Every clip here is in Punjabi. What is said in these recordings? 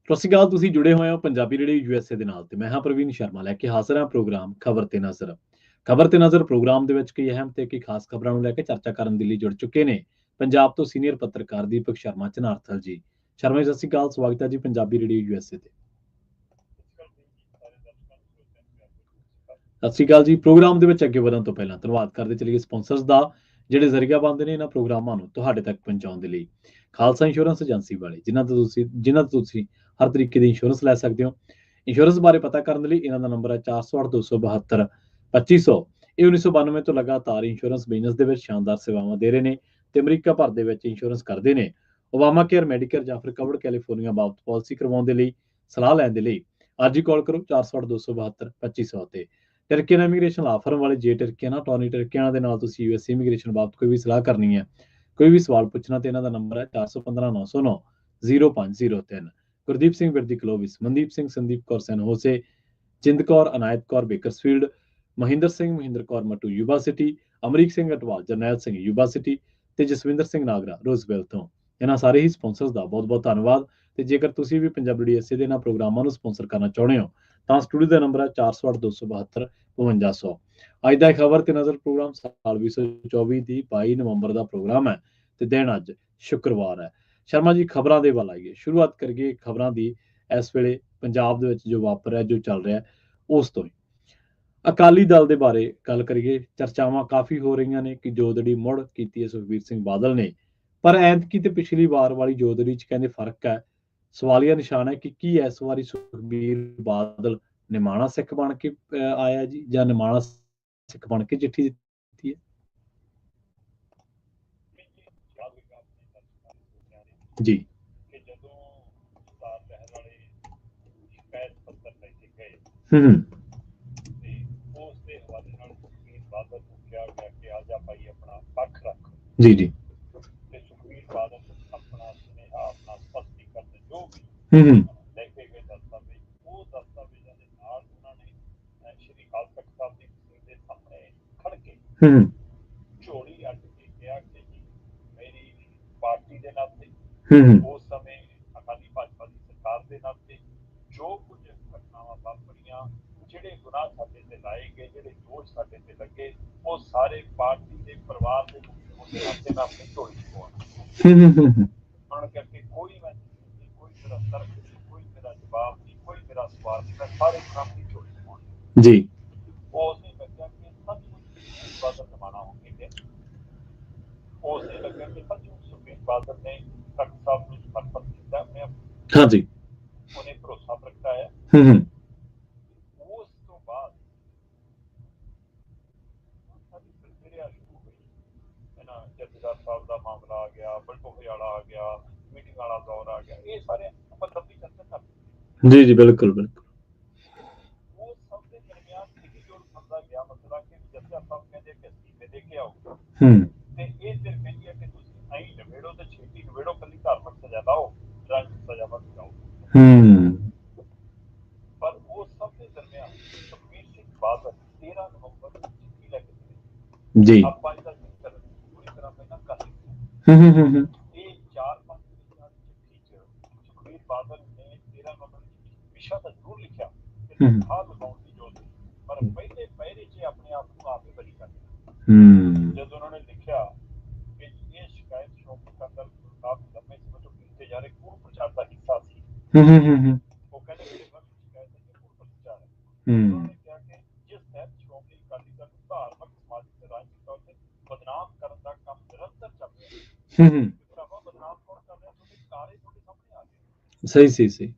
ਸਤਿ ਸ਼੍ਰੀ ਅਕਾਲ। ਤੁਸੀਂ ਜੁੜੇ ਹੋਏ ਹੋ ਪੰਜਾਬੀ ਰੇਡੀਓ ਯੂਐਸਏ ਦੇ ਨਾਲ ਤੇ ਮੈਂ ਹਾਂ ਪ੍ਰਵੀਨ ਸ਼ਰਮਾ ਲੈ ਕੇ ਹਾਜ਼ਰ ਹਾਂ ਪ੍ਰੋਗਰਾਮ ਖਬਰ ਤੇ ਨਜ਼ਰ। ਖਬਰ ਤੇ ਨਜ਼ਰ ਪ੍ਰੋਗਰਾਮ ਦੇ ਵਿੱਚ ਕਈ ਅਹਿਮ ਤੇ ਕਈ ਖਾਸ ਖਬਰਾਂ ਨੂੰ ਲੈ ਕੇ ਚਰਚਾ ਕਰਨ ਦੇ ਲਈ ਜੁੜ ਚੁੱਕੇ ਨੇ ਪੰਜਾਬ ਤੋਂ ਸੀਨੀਅਰ ਪੱਤਰਕਾਰ ਦੀਪਕ ਸ਼ਰਮਾ ਚਨਾਰਥਲ ਜੀ। ਸ਼ਰਮਾ ਜੀ, ਸਤਿ ਸ਼੍ਰੀ ਅਕਾਲ। ਸਵਾਗਤ ਹੈ ਜੀ ਪੰਜਾਬੀ ਰੇਡੀਓ ਯੂਐਸਏ ਤੇ। ਸਤਿ ਸ਼੍ਰੀ ਅਕਾਲ ਜੀ। ਪ੍ਰੋਗਰਾਮ ਦੇ ਵਿੱਚ ਅੱਗੇ ਵਧਣ ਤੋਂ ਪਹਿਲਾਂ ਧੰਨਵਾਦ ਕਰਦੇ ਚਲੀਏ ਸਪਾਂਸਰਸ ਦਾ, ਜਿਹੜੇ ਜ਼ਰੀਆ ਬਣਦੇ ਨੇ ਇਹਨਾਂ ਪ੍ਰੋਗਰਾਮਾਂ ਨੂੰ ਤੁਹਾਡੇ ਤੱਕ ਪਹੁੰਚਾਉਣ ਦੇ ਲਈ। ਖਾਲਸਾ ਇੰਸ਼ੋਰੈਂਸ ਏਜੰਸੀ ਵਾਲੇ, ਜਿਨ੍ਹਾਂ ਤੋਂ ਤੁਸੀਂ ਹਰ ਤਰੀਕੇ ਦੀ ਇੰਸ਼ੋਰੈਂਸ ਲੈ ਸਕਦੇ ਹੋ। ਇੰਸ਼ੋਰੈਂਸ ਬਾਰੇ ਪਤਾ ਕਰਨ ਲਈ ਇਹਨਾਂ ਦਾ ਨੰਬਰ ਹੈ 408-272-2500। ਇਹ 1992 ਤੋਂ ਲਗਾਤਾਰ ਇੰਸ਼ੋਰੈਂਸ ਬਿਜ਼ਨਸ ਦੇ ਵਿੱਚ ਸ਼ਾਨਦਾਰ ਸੇਵਾਵਾਂ ਦੇ ਰਹੇ ਨੇ ਤੇ ਅਮਰੀਕਾ ਭਰ ਦੇ ਵਿੱਚ ਇੰਸ਼ੋਰੈਂਸ ਕਰਦੇ ਨੇ। ਓਬਾਮਾ ਕੇਅਰ, ਮੈਡੀਕੇਅਰ ਜਾਂ ਫਿਰ ਕਵਰਡ ਕੈਲੀਫੋਰਨੀਆ ਬਾਬਤ ਪਾਲਿਸੀ ਕਰਵਾਉਣ ਦੇ ਲਈ, ਸਲਾਹ ਲੈਣ ਦੇ ਲਈ ਅੱਜ ਹੀ ਕਾਲ ਕਰੋ 408-272-2500 ਤੇ। ਟਰਕੀਅਨ ਇਮੀਗ੍ਰੇਸ਼ਨ ਲਾ ਫਰਮ ਵਾਲੇ, ਜੇ ਟਰਕੀਅਨ ਟੋਨੀ ਟਰਕੀਅਨ ਦੇ ਨਾਲ ਤੁਸੀਂ ਯੂਐਸ ਇਮੀਗ੍ਰੇਸ਼ਨ ਬਾਬਤ ਕੋਈ ਵੀ ਸਲਾਹ ਕਰਨੀ ਹੈ, ਕੋਈ ਵੀ ਸਵਾਲ ਪੁੱਛਣਾ, ਤੇ ਇਹਨਾਂ ਦਾ ਨੰਬਰ ਹੈ 4159090503। Gurdeep Singh Virdi Clovis, Mandeep Singh, Sandeep Kaur San Jose, Jind Kaur, Anayat Kaur Bakersfield, Mahinder Singh, Mahinder Kaur Matu Yuba City, Amrik Singh Atwal, Jarnail Singh Yuba City ਤੇ ਜਸਵਿੰਦਰ ਸਿੰਘ ਨਾਗਰਾ ਰੋਜ਼ਵੈਲ ਤੋਂ। ਇਹਨਾਂ ਸਾਰੇ ਹੀ ਸਪਾਂਸਰਸ ਦਾ ਬਹੁਤ ਬਹੁਤ ਧੰਨਵਾਦ। ਤੇ ਜੇਕਰ ਤੁਸੀਂ ਵੀ ਪੰਜਾਬੀ ਡੀਐਸਏ ਦੇ ਇਹਨਾਂ ਪ੍ਰੋਗਰਾਮਾਂ ਨੂੰ ਸਪਾਂਸਰ ਕਰਨਾ ਚਾਹੁੰਦੇ ਹੋ ਤਾਂ ਸਟੂਡੀਓ ਦਾ ਨੰਬਰ ਹੈ 4082725500। ਅੱਜ ਦਾ ਖਬਰ ਤੇ ਨਜ਼ਰ ਪ੍ਰੋਗਰਾਮ ਸਾਲ 2024 ਦੀ 22 ਨਵੰਬਰ ਦਾ ਪ੍ਰੋਗਰਾਮ ਹੈ ਤੇ ਦਿਨ ਅੱਜ ਸ਼ੁੱਕਰਵਾਰ ਹੈ। ਸ਼ਰਮਾ ਜੀ, ਖਬਰਾਂ ਦੇ ਵੱਲ ਆਈਏ। ਸ਼ੁਰੂਆਤ ਕਰੀਏ ਖਬਰਾਂ ਦੀ। ਇਸ ਵੇਲੇ ਪੰਜਾਬ ਦੇ ਵਿੱਚ ਜੋ ਵਾਪਰ ਰਿਹਾ, ਜੋ ਚੱਲ ਰਿਹਾ, ਉਸ ਤੋਂ ਹੀ ਅਕਾਲੀ ਦਲ ਦੇ ਬਾਰੇ ਗੱਲ ਕਰੀਏ। ਚਰਚਾਵਾਂ ਕਾਫੀ ਹੋ ਰਹੀਆਂ ਨੇ ਕਿ ਜੋਦੜੀ ਮੁੜ ਕੀਤੀ ਹੈ ਸੁਖਬੀਰ ਸਿੰਘ ਬਾਦਲ ਨੇ, ਪਰ ਐਤਕੀ ਤੇ ਪਿਛਲੀ ਵਾਰ ਵਾਲੀ ਜੋਦੜੀ 'ਚ ਕਹਿੰਦੇ ਫਰਕ ਹੈ। ਸਵਾਲੀਆ ਨਿਸ਼ਾਨ ਹੈ ਕਿ ਕੀ ਇਸ ਵਾਰੀ ਸੁਖਬੀਰ ਬਾਦਲ ਨਿਮਾਣਾ ਸਿੱਖ ਬਣ ਕੇ ਆਇਆ ਜੀ, ਜਾਂ ਨਿਮਾਣਾ ਸਿੱਖ ਬਣ ਕੇ ਚਿੱਠੀ ਦਿੱਤੀ ਹੈ? ਜੀ ਹੂੰ ਜੀ ਜੀ ਹੂੰ ਹੂੰ ਹੂੰ ਹੂੰ ਹੂੰ ਜੀ ਹਾਂ ਜੀ ਹੂੰ ਹੂੰ ਜੀ ਜੀ ਬਿਲਕੁਲ ਬਿਲਕੁਲ ਹੂੰ ਹੂੰ ਜੀ ਹੂੰ ਹੂੰ ਹੂੰ ਹੂੰ ਹੂੰ ਹੂੰ ਹੂੰ ਹੂੰ ਹੂੰ ਹੂੰ ਹੂੰ ਹੂੰ ਹੂੰ ਸਹੀ ਸਹੀ ਸਹੀ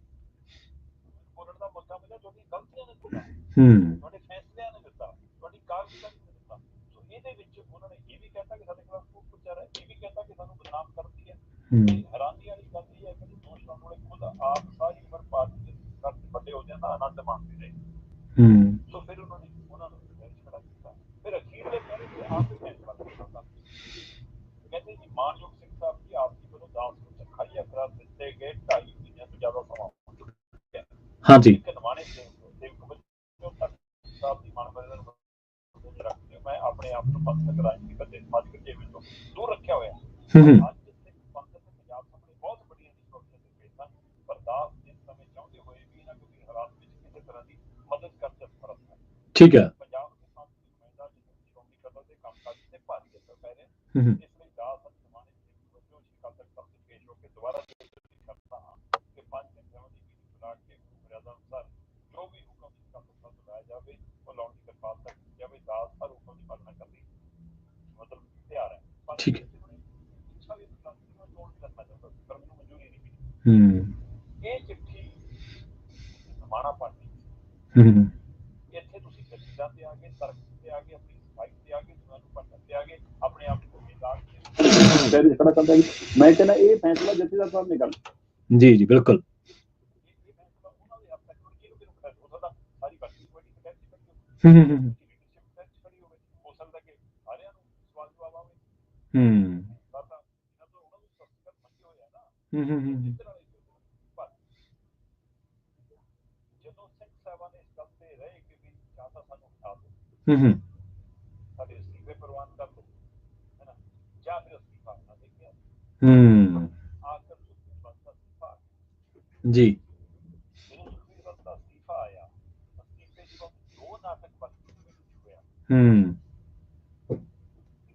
ਹੂੰ ਹੂੰ ਹੂੰ ਹਾਂਜੀ ਹੂੰ ਹੂੰ ਠੀਕ ਹੈ। ਪੰਜਾਬ ਦੇ ਸੰਸਦੀ ਨੁਮਾਇੰਦਾ ਸ਼੍ਰੋਮਣੀ ਕਬਰ ਦੇ ਕੰਮਕਾਜ ਤੇ ਭਾਰੀ ਅਸਰ ਪੈ ਰਿਹਾ। ਹੂੰ ਹੂੰ ਇਸ ਲਈ ਦਾਸ ਸਨਮਾਨਿਤ ਵਜੋਂ ਸ਼੍ਰੀ ਅਕਾਲ ਤਖਤ ਸਾਹਿਬ ਤੇ ਪੇਸ਼ ਹੋ ਕੇ ਦੁਬਾਰਾ ਕਰਦਾ ਹਾਂ ਕਿ 5 ਘੰਟਿਆਂ ਦੀ ਮੀਟਿੰਗ ਬੁਲਾ ਕੇ ਮਰਿਆਦਾ ਅਨੁਸਾਰ ਜੋ ਵੀ ਹੁਕਮ ਸ਼੍ਰੀ ਅਕਾਲ ਤਖਤ ਸਾਹਿਬ ਤੋਂ ਲਾਇਆ ਜਾਵੇ ਉਹ ਲਾਉਣ ਦੀ ਕਿਰਪਾਲਤਾ ਕੀਤੀ ਜਾਵੇ। ਦਾਸ ਹਰ ਹੁਕਮ ਦੀ ਪਾਲਣਾ ਕਰਨ ਲਈ ਮਤਲਬ ਤਿਆਰ ਹੈ। ਠੀਕ ਹੈ। ਇੱਛਾ ਵੀ ਚੋਣ ਕਰਨਾ ਚਾਹੁੰਦਾ ਸੀ ਪਰ ਮੈਨੂੰ ਮਨਜ਼ੂਰੀ ਨਹੀਂ ਮਿਲੀ। ਇਹ ਚਿੱਠੀ ਨਿਮਾਣਾ ਪਾਣੀ ਇੱਥੇ ਤੁਸੀਂ ਦਲੀਲਾਂ ਤੇ ਆ ਗਏ, ਤਰਕ ਤੇ ਆ ਗਏ, ਆਪਣੀ ਸਫਾਈ ਤੇ ਆ ਗਏ, ਤੁਹਾਨੂੰ ਭੰਡਣ ਤੇ ਆ ਗਏ, ਆਪਣੇ ਆਪ ਨੂੰ ਖੜਾ ਕਰਦਾ। ਮੈਂ ਕਹਿੰਦਾ ਇਹ ਫੈਸਲਾ ਜਥੇਦਾਰ ਸਾਹਿਬ ਨੇ ਕਰ ਜੀ ਜੀ ਬਿਲਕੁਲ। ਇਹ ਫੈਸਲਾ ਉਹਨਾਂ ਦੇ ਹੱਥ ਤੱਕ ਹੋ ਸਕਦਾ ਸਾਰੀ ਬਾਕੀ ਕਮੇਟੀ ਖੜੀ ਹੋਵੇ, ਹੋ ਸਕਦਾ ਕਿ ਸਾਰਿਆਂ ਨੂੰ ਸਵਾਲ ਜਵਾਬ ਆਵੇ। ਪਤਾ ਇਹਨਾਂ ਤੋਂ ਉਹਨਾਂ ਨੂੰ ਸਸਤੀਕਰਨ ਮੰਗੇ ਹੋਇਆ ਨਾ। ਪਰ ਜਦੋਂ ਸਿੰਘ ਸਾਹਿਬਾਨ ਇਸ ਗੱਲ ਤੇ ਰਹੇ ਕਿ ਵੀ ਜਾਂ ਤਾਂ ਸਾਨੂੰ ਹਟਾ ਦਿਓ, ਸਾਡੇ ਅਸਤੀਫੇ ਪ੍ਰਵਾਨ ਕਰ ਦਿਓ, ਹੈ ਨਾ, ਜਾਂ ਫਿਰ ਅਸਤੀਫਾ ਨਾ ਦੇ ਕੇ ਆਖਰ ਸੁਖਬੀਰ ਬਾਦਲ ਦਾ ਅਸਤੀਫਾ ਜੀ। ਜਦੋਂ ਸੁਖਬੀਰ ਬਾਦਲ ਦਾ ਅਸਤੀਫਾ ਆਇਆ, ਅਸਤੀਫੇ ਜਦੋਂ ਦੋ ਨਾਟਕ ਬਣ ਕੇ ਹੋਇਆ,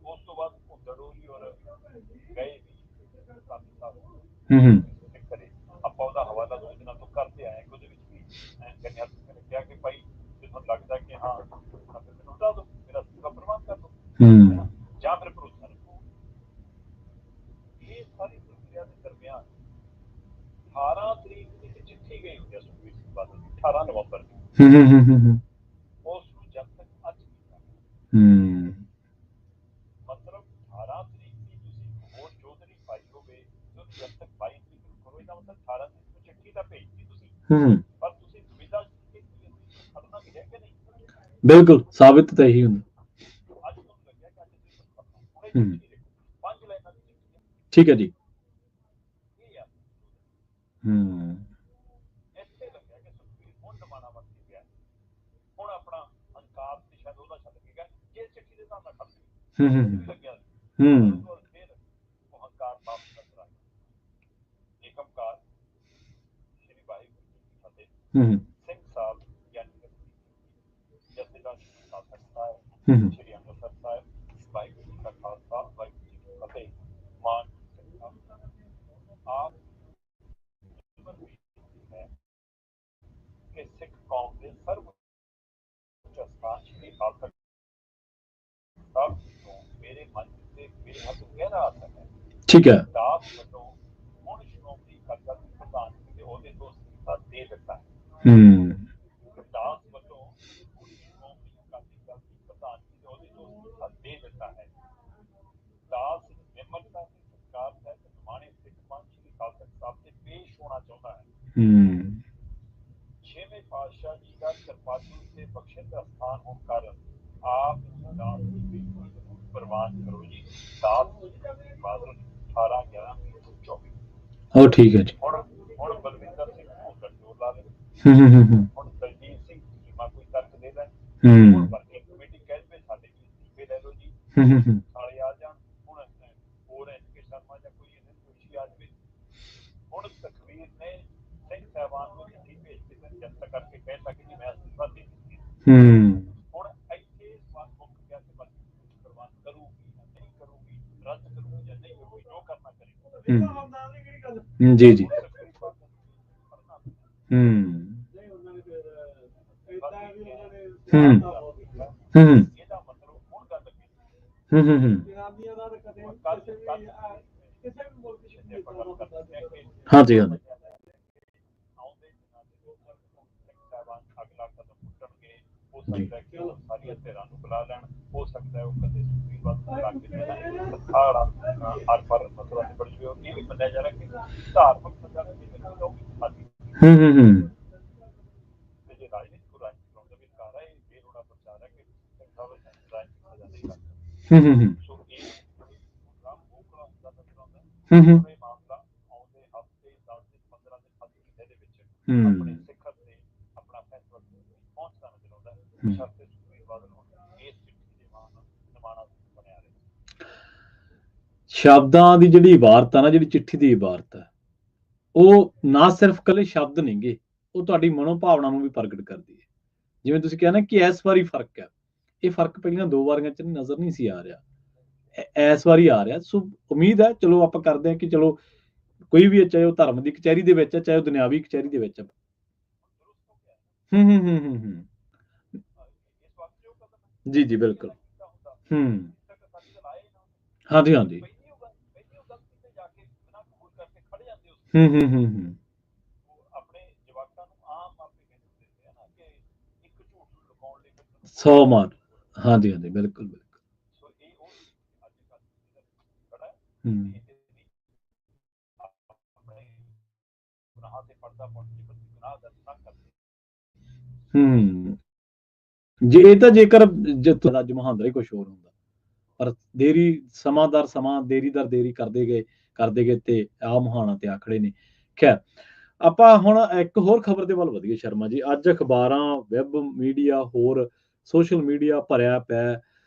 ਉਸ ਤੋਂ ਬਾਅਦ ਧੜੋਲੀ ਔਰ ਗਏ ਵੀ ਕਰੇ ਆਪਾਂ ਉਹਦਾ ਹਵਾਲਾ 2 ਦਿਨਾਂ ਤੋਂ ਕਰਦੇ ਆਏ। ਉਹਦੇ ਵਿੱਚ ਵੀ ਕੰਨਿਆ ਸਿੰਘ ਨੇ ਕਿਹਾ ਕਿ ਭਾਈ ਜੇ ਤੁਹਾਨੂੰ ਲੱਗਦਾ ਕਿ ਹਾਂ ਮੈਨੂੰ ਹਟਾ ਦਿਓ, ਮੇਰਾ ਅਸਤੀਫਾ ਪ੍ਰਵਾਨ ਕਰ ਦਿਓ ਜਾਂ ਫਿਰ ਭਰੋਸਾ ਰੱਖੋ। ਇਹ ਸਾਰੀ ਪ੍ਰਕਿਰਿਆ ਦੇ ਦਰਮਿਆਨ 18 ਤਰੀਕ ਦੀ ਇੱਕ ਚਿੱਠੀ ਗਈ ਹੁੰਦੀ ਹੈ ਸੁਖਬੀਰ ਸਿੰਘ ਬਾਦਲ ਦੀ, 18 ਨਵੰਬਰ ਦੀ, ਉਸ ਨੂੰ ਜਦ ਤੱਕ ਅੱਜ ਕੀਤਾ। ਮਤਲਬ 18 ਤਰੀਕ ਦੀ ਤੁਸੀਂ ਹੋਰ ਚੌਧਰੀ ਪਾਈ ਹੋਵੇ ਤੇ ਉਹਨੂੰ ਜਦ ਤੱਕ 22 ਤਰੀਕ ਨੂੰ ਕਰੋ, ਇਹਦਾ ਮਤਲਬ 18 ਤਰੀਕ ਨੂੰ ਚਿੱਠੀ ਤਾਂ ਭੇਜਤੀ ਤੁਸੀਂ, ਪਰ ਤੁਸੀਂ ਦੁਵਿਧਾ ਖੜਨਾ ਵੀ ਹੈ ਕਿ ਨਹੀਂ। ਬਿਲਕੁਲ ਸਾਬਿਤ ਤਾਂ ਇਹੀ ਹੁੰਦਾ। ਅੱਜ ਤੁਹਾਨੂੰ ਲੱਗਿਆ ਕਿ ਅੱਜ ਤੁਸੀਂ ਹੁਣੇ ਚਿੱਠੀ ਦੇਖੋ 5 ਲਾਈਨਾਂ ਦੀ ਚਿੱਠੀ ਹੈ। ਠੀਕ ਹੈ ਜੀ। ਇਹ ਯਾਰ ਇੱਥੇ ਲੱਗਿਆ ਕਿ ਸੁਖਬੀਰ ਹੁਣ ਨਿਮਾਣਾ ਬਣ ਕੇ ਗਿਆ, ਹੁਣ ਆਪਣਾ ਹੰਕਾਰ ਤੇ ਸ਼ਾਇਦ ਉਹਦਾ ਛੱਡ ਕੇ ਗਿਆ, ਜੇ ਚਿੱਠੀ ਦੇ ਹਿਸਾਬ ਨਾਲ ਖੜ ਗਈ ਲੱਗਿਆ ਫਿਰ ਉਹ ਹੰਕਾਰ ਵਾਪਸ ਨਜ਼ਰ ਆ ਗਿਆ। ਏਕਮਕਾਰ ਸ਼੍ਰੀ ਵਾਹਿਗੁਰੂ ਜੀ ਕੀ ਫਤਿਹ। ਸਿੰਘ ਸਾਹਿਬ ਯਾਨੀ ਜਥੇਦਾਰ ਸ਼੍ਰੀ ਅਕਾਲ ਤਖਤ ਸਾਹਿਬ, ਸ਼੍ਰੀ ਅੰਮ੍ਰਿਤਸਰ ਸਾਹਿਬ, ਵਾਹਿਗੁਰੂ ਜੀ ਕਾ ਖਾਲਸਾ, ਵਾਹਿਗੁਰੂ ਜੀ ਕੀ ਫਤਿਹ। ਮਾਨ ਸਿੰਘ ਸਾਹਿਬ ਆਪ ਹੈ ਕਿ ਸਿੱਖ ਕੌਮ ਦੇ ਸਰਵਉੱਚ ਸਥਾਨ ਸ਼੍ਰੀ ਅਕਾਲ ਤਖਤ ਸਾਹਿਬ ਤੋਂ ਮੇਰੇ ਮਨ ਤੇ ਮੇਰੇ ਹੱਥ ਗਹਿਰਾ ਅਸਰ ਹੈ। ਠੀਕ ਹੈ। ਦਾਸ ਵੱਲੋਂ ਹੁਣ ਸ਼੍ਰੋਮਣੀ ਅਕਾਲੀ ਦਲ ਦੀ ਪ੍ਰਧਾਨਗੀ ਦੇ ਅਹੁਦੇ ਤੋਂ ਅਸਤੀਫਾ ਦੇ ਦਿੱਤਾ ਹੈ। ਦਾਸ ਵੱਲੋਂ ਹੁਣ ਸ਼੍ਰੋਮਣੀ ਅਕਾਲੀ ਦਲ ਦੀ ਪ੍ਰਧਾਨਗੀ ਦੇ ਅਹੁਦੇ ਤੋਂ ਅਸਤੀਫਾ ਦੇ ਦਿੱਤਾ ਹੈ। ਦਾਸ ਨਿਮਰਤਾ ਤੇ ਸਤਿਕਾਰ ਸਹਿਤ ਨਿਮਾਣੇ ਸਿੱਖ ਪੰਥ ਸ਼੍ਰੀ ਅਕਾਲ ਤਖਤ ਸਾਹਿਬ ਤੇ ਪੇਸ਼ ਹੋਣਾ ਚਾਹੁੰਦਾ ਹੈ। 6ਵੇਂ ਪਾਤਸ਼ਾਹ ਜੀ ਦਾ ਕਿਰਪਾਲੂ ਤੇ ਬਖਸ਼ਿਸ਼ ਦਾ ਸਥਾਨ ਹੋਣ ਕਾਰਨ ਆਪ ਦਾਸ ਦੀ ਬੇਨਤੀ ਜ਼ਰੂਰ ਪ੍ਰਵਾਨ ਕਰੋ ਜੀ। ਦਾਸ ਬਾਦਲ 18/11/24। ਹੋ ਠੀਕ ਹੈ ਜੀ। ਹੁਣ ਬਲਵਿੰਦਰ ਸਿੰਘ ਭੁੱਲਰ ਜੋਰ ਲਾ ਲੈ, ਹੁਣ ਦਲਜੀਤ ਸਿੰਘ ਚੀਮਾ ਕੋਈ ਤਰਕ ਦੇ ਦੇਣ, ਹੁਣ ਵਰਕਿੰਗ ਕਮੇਟੀ ਕਹਿ ਦੇਵੇ ਸਾਡੇ ਵੀ ਅਸਤੀਫੇ ਲੈ ਲਓ ਜੀ, ਸਾਲੇ ਆ ਜਾਣ, ਹੁਣ ਹੋਰ ਐਸ ਕੇ ਸ਼ਰਮਾ ਜਾਂ ਕੋਈ ਇਹਨਾਂ ਦੋਸ਼ੀ ਆ ਜਾਵੇ। ਹੁਣ ਤਕਵੀਰ ਨੇ ਸਿੰਘ ਸਾਹਿਬਾਨ ਨੂੰ ਚਿੱਠੀ ਭੇਜ ਕੇ ਜਨਤਕ ਕਰਕੇ ਕਹਿ ਸਕੇ ਕਿ ਮੈਂ ਅਸਤੀਫਾ ਦੇ ਦਿੱਤੀ। ਹੁਣ ਇੱਥੇ ਸਵਾਲ ਮੁੱਕ ਗਿਆ ਕਿ ਬਸ ਪ੍ਰਵਾਨ ਕਰੂਗੀ ਜਾਂ ਨਹੀਂ ਕਰੂਗੀ, ਰੱਦ ਕਰੂਗੀ ਜਾਂ ਨਹੀਂ ਕਰੂਗੀ, ਜੋ ਕਰਨਾ ਕਰੇਗੀ। ਜੀ ਜੀ। ਇਹਦਾ ਮਤਲਬ ਹੁਣ ਗੱਲ ਲੱਗੀ ਹਾਂਜੀ ਹਾਂਜੀ। ਆਉਂਦੇ ਦਿਨਾਂ ਦੇ ਵਿੱਚ ਸਿੰਘ ਸਾਹਿਬਾਨ ਅਗਲਾ ਕਦਮ ਪੁੱਟਣਗੇ। ਹੋ ਸਕਦਾ ਕਿ ਉਹ ਸਾਰੀਆਂ ਧਿਰਾਂ ਨੂੰ ਬੁਲਾ ਲੈਣ, ਹੋ ਸਕਦਾ ਉਹ ਕਦੇ ਸੁਖਬੀਰ ਬਾਦਲ ਨੂੰ ਲਾ ਕੇ ਹਰ ਪਰ ਮਸਲਾ ਨਿਬੜ ਜਾਵੇ। ਇਹ ਵੀ ਮੰਨਿਆ ਜਾ ਰਿਹਾ ਕਿ ਧਾਰਮਿਕ ਸਜ਼ਾ ਦੀ ਉਹ ਵੀ ਖਾਲੀ ਤੇ ਜੇ ਰਾਜਨੀਤਿਕ ਕਰਾਉਣ ਦਾ ਵੀ ਅਧਿਕਾਰ ਹੈ, ਇਹ ਬੇਲੋੜਾ ਪ੍ਰਚਾਰ ਹੈ ਕਿ ਸਿੰਘ ਸਾਹਿਬ ਰਾਜਨੀਤਿਕ ਸਜ਼ਾ ਨਹੀਂ ਕਰਦੇ। ਸੋ ਇਹ ਪ੍ਰੋਗਰਾਮ ਮੋਕਲਾ ਹੁੰਦਾ ਨਜ਼ਰ ਆਉਂਦਾ। ਇਹ ਮਾਮਲਾ ਆਉਂਦੇ ਹਫ਼ਤੇ 10 ਦਿਨ 15 ਦਿਨ ਹਰ ਮਹੀਨੇ ਦੇ ਵਿੱਚ ਆਪਣੇ ਸਿਖਰ ਤੇ ਆਪਣਾ ਫੈਸਲਾ ਪਹੁੰਚਦਾ ਨਜ਼ਰ ਆਉਂਦਾ ਹੈ। ਸ਼ਰਤੇ ਸੁਖਬੀਰ ਬਾਦਲ ਹੁਣ ਇਸ ਚਿੱਠੀ ਦੇ ਨਿਮਾਣਾ ਬਣਿਆ ਰਹੇ। ਸ਼ਬਦਾਂ ਦੀ ਜਿਹੜੀ ਇਬਾਰਤ ਆ ਨਾ, ਜਿਹੜੀ ਚਿੱਠੀ ਦੀ ਇਬਾਰਤ ਹੈ, ਉਹ ਨਾ ਸਿਰਫ ਇਕੱਲੇ ਸ਼ਬਦ ਨਹੀਂਗੇ, ਉਹ ਤੁਹਾਡੀ ਮਨੋਭਾਵਨਾ ਨੂੰ ਵੀ ਪ੍ਰਗਟ ਕਰਦੀ ਹੈ। ਜਿਵੇਂ ਤੁਸੀਂ ਕਿਹਾ ਨਾ ਕਿ ਇਸ ਵਾਰੀ ਫਰਕ ਹੈ, ਇਹ ਫਰਕ ਪਹਿਲੀਆਂ 2 ਵਾਰੀਆਂ ਚ ਨਜ਼ਰ ਨਹੀਂ ਸੀ ਆ ਰਿਹਾ, ਇਸ ਵਾਰੀ ਆ ਰਿਹਾ। ਸੋ ਉਮੀਦ ਹੈ, ਚਲੋ ਆਪਾਂ ਕਰਦੇ ਹਾਂ ਕਿ ਚਲੋ ਕੋਈ ਵੀ ਹੈ, ਚਾਹੇ ਉਹ ਧਰਮ ਦੀ ਕਚਹਿਰੀ ਦੇ ਵਿੱਚ ਹੈ, ਚਾਹੇ ਉਹ ਦੁਨਿਆਵੀ ਕਚਹਿਰੀ ਦੇ ਵਿੱਚ ਹੈ। ਜੀ ਜੀ ਬਿਲਕੁਲ। ਹਾਂਜੀ ਹਾਂਜੀ। ਆਪਣੇ ਜਵਾਕਾਂ ਨੂੰ ਆਮ ਮਾਪੇ ਕਹਿੰਦੇ ਹੁੰਦੇ ਆ ਨਾ ਕਿ ਇੱਕ ਝੂਠ ਨੂੰ ਲੁਕਾਉਣ ਲਈ 100 ਮਾਰ। ਹਾਂਜੀ ਹਾਂਜੀ ਬਿਲਕੁਲ ਬਿਲਕੁਲ। ਸੋ ਇਹ ਉਹ ਅੱਜ ਕੱਲ੍ਹ ਬੜਾ ਹੂੰ ਆਪਣੇ ਗੁਨਾਹਾਂ ਤੇ ਪਰਦਾ ਪਾਉਣ ਦੀ ਗੁਨਾਹ ਦਾ ਨਾ ਕਰਦੇ। ਜੇ ਇਹ ਤਾਂ ਜੇਕਰ ਜਿੱਥੋਂ ਅੱਜ ਮਹਾਂਦਰਾ ਹੀ ਕੁਝ ਹੋਰ ਹੁੰਦਾ, ਪਰ ਦੇਰੀ ਸਮਾਂ ਸਮਾਂ ਦੇਰੀ ਦਰ ਦੇਰੀ ਕਰਦੇ ਗਏ ਤੇ ਆ ਮੁਹਾਣਾ ਤੇ ਆਖੜੇ ਨੇ। ਖੈਰ, ਆਪਾਂ ਹੁਣ ਇੱਕ ਹੋਰ ਖਬਰ ਦੇ ਵੱਲ ਵਧੀਏ ਸ਼ਰਮਾ ਜੀ। ਅੱਜ ਅਖਬਾਰਾਂ, ਵੈਬ ਮੀਡੀਆ, ਹੋਰ ਸੋਸ਼ਲ ਮੀਡੀਆ ਭਰਿਆ ਪਿਆ।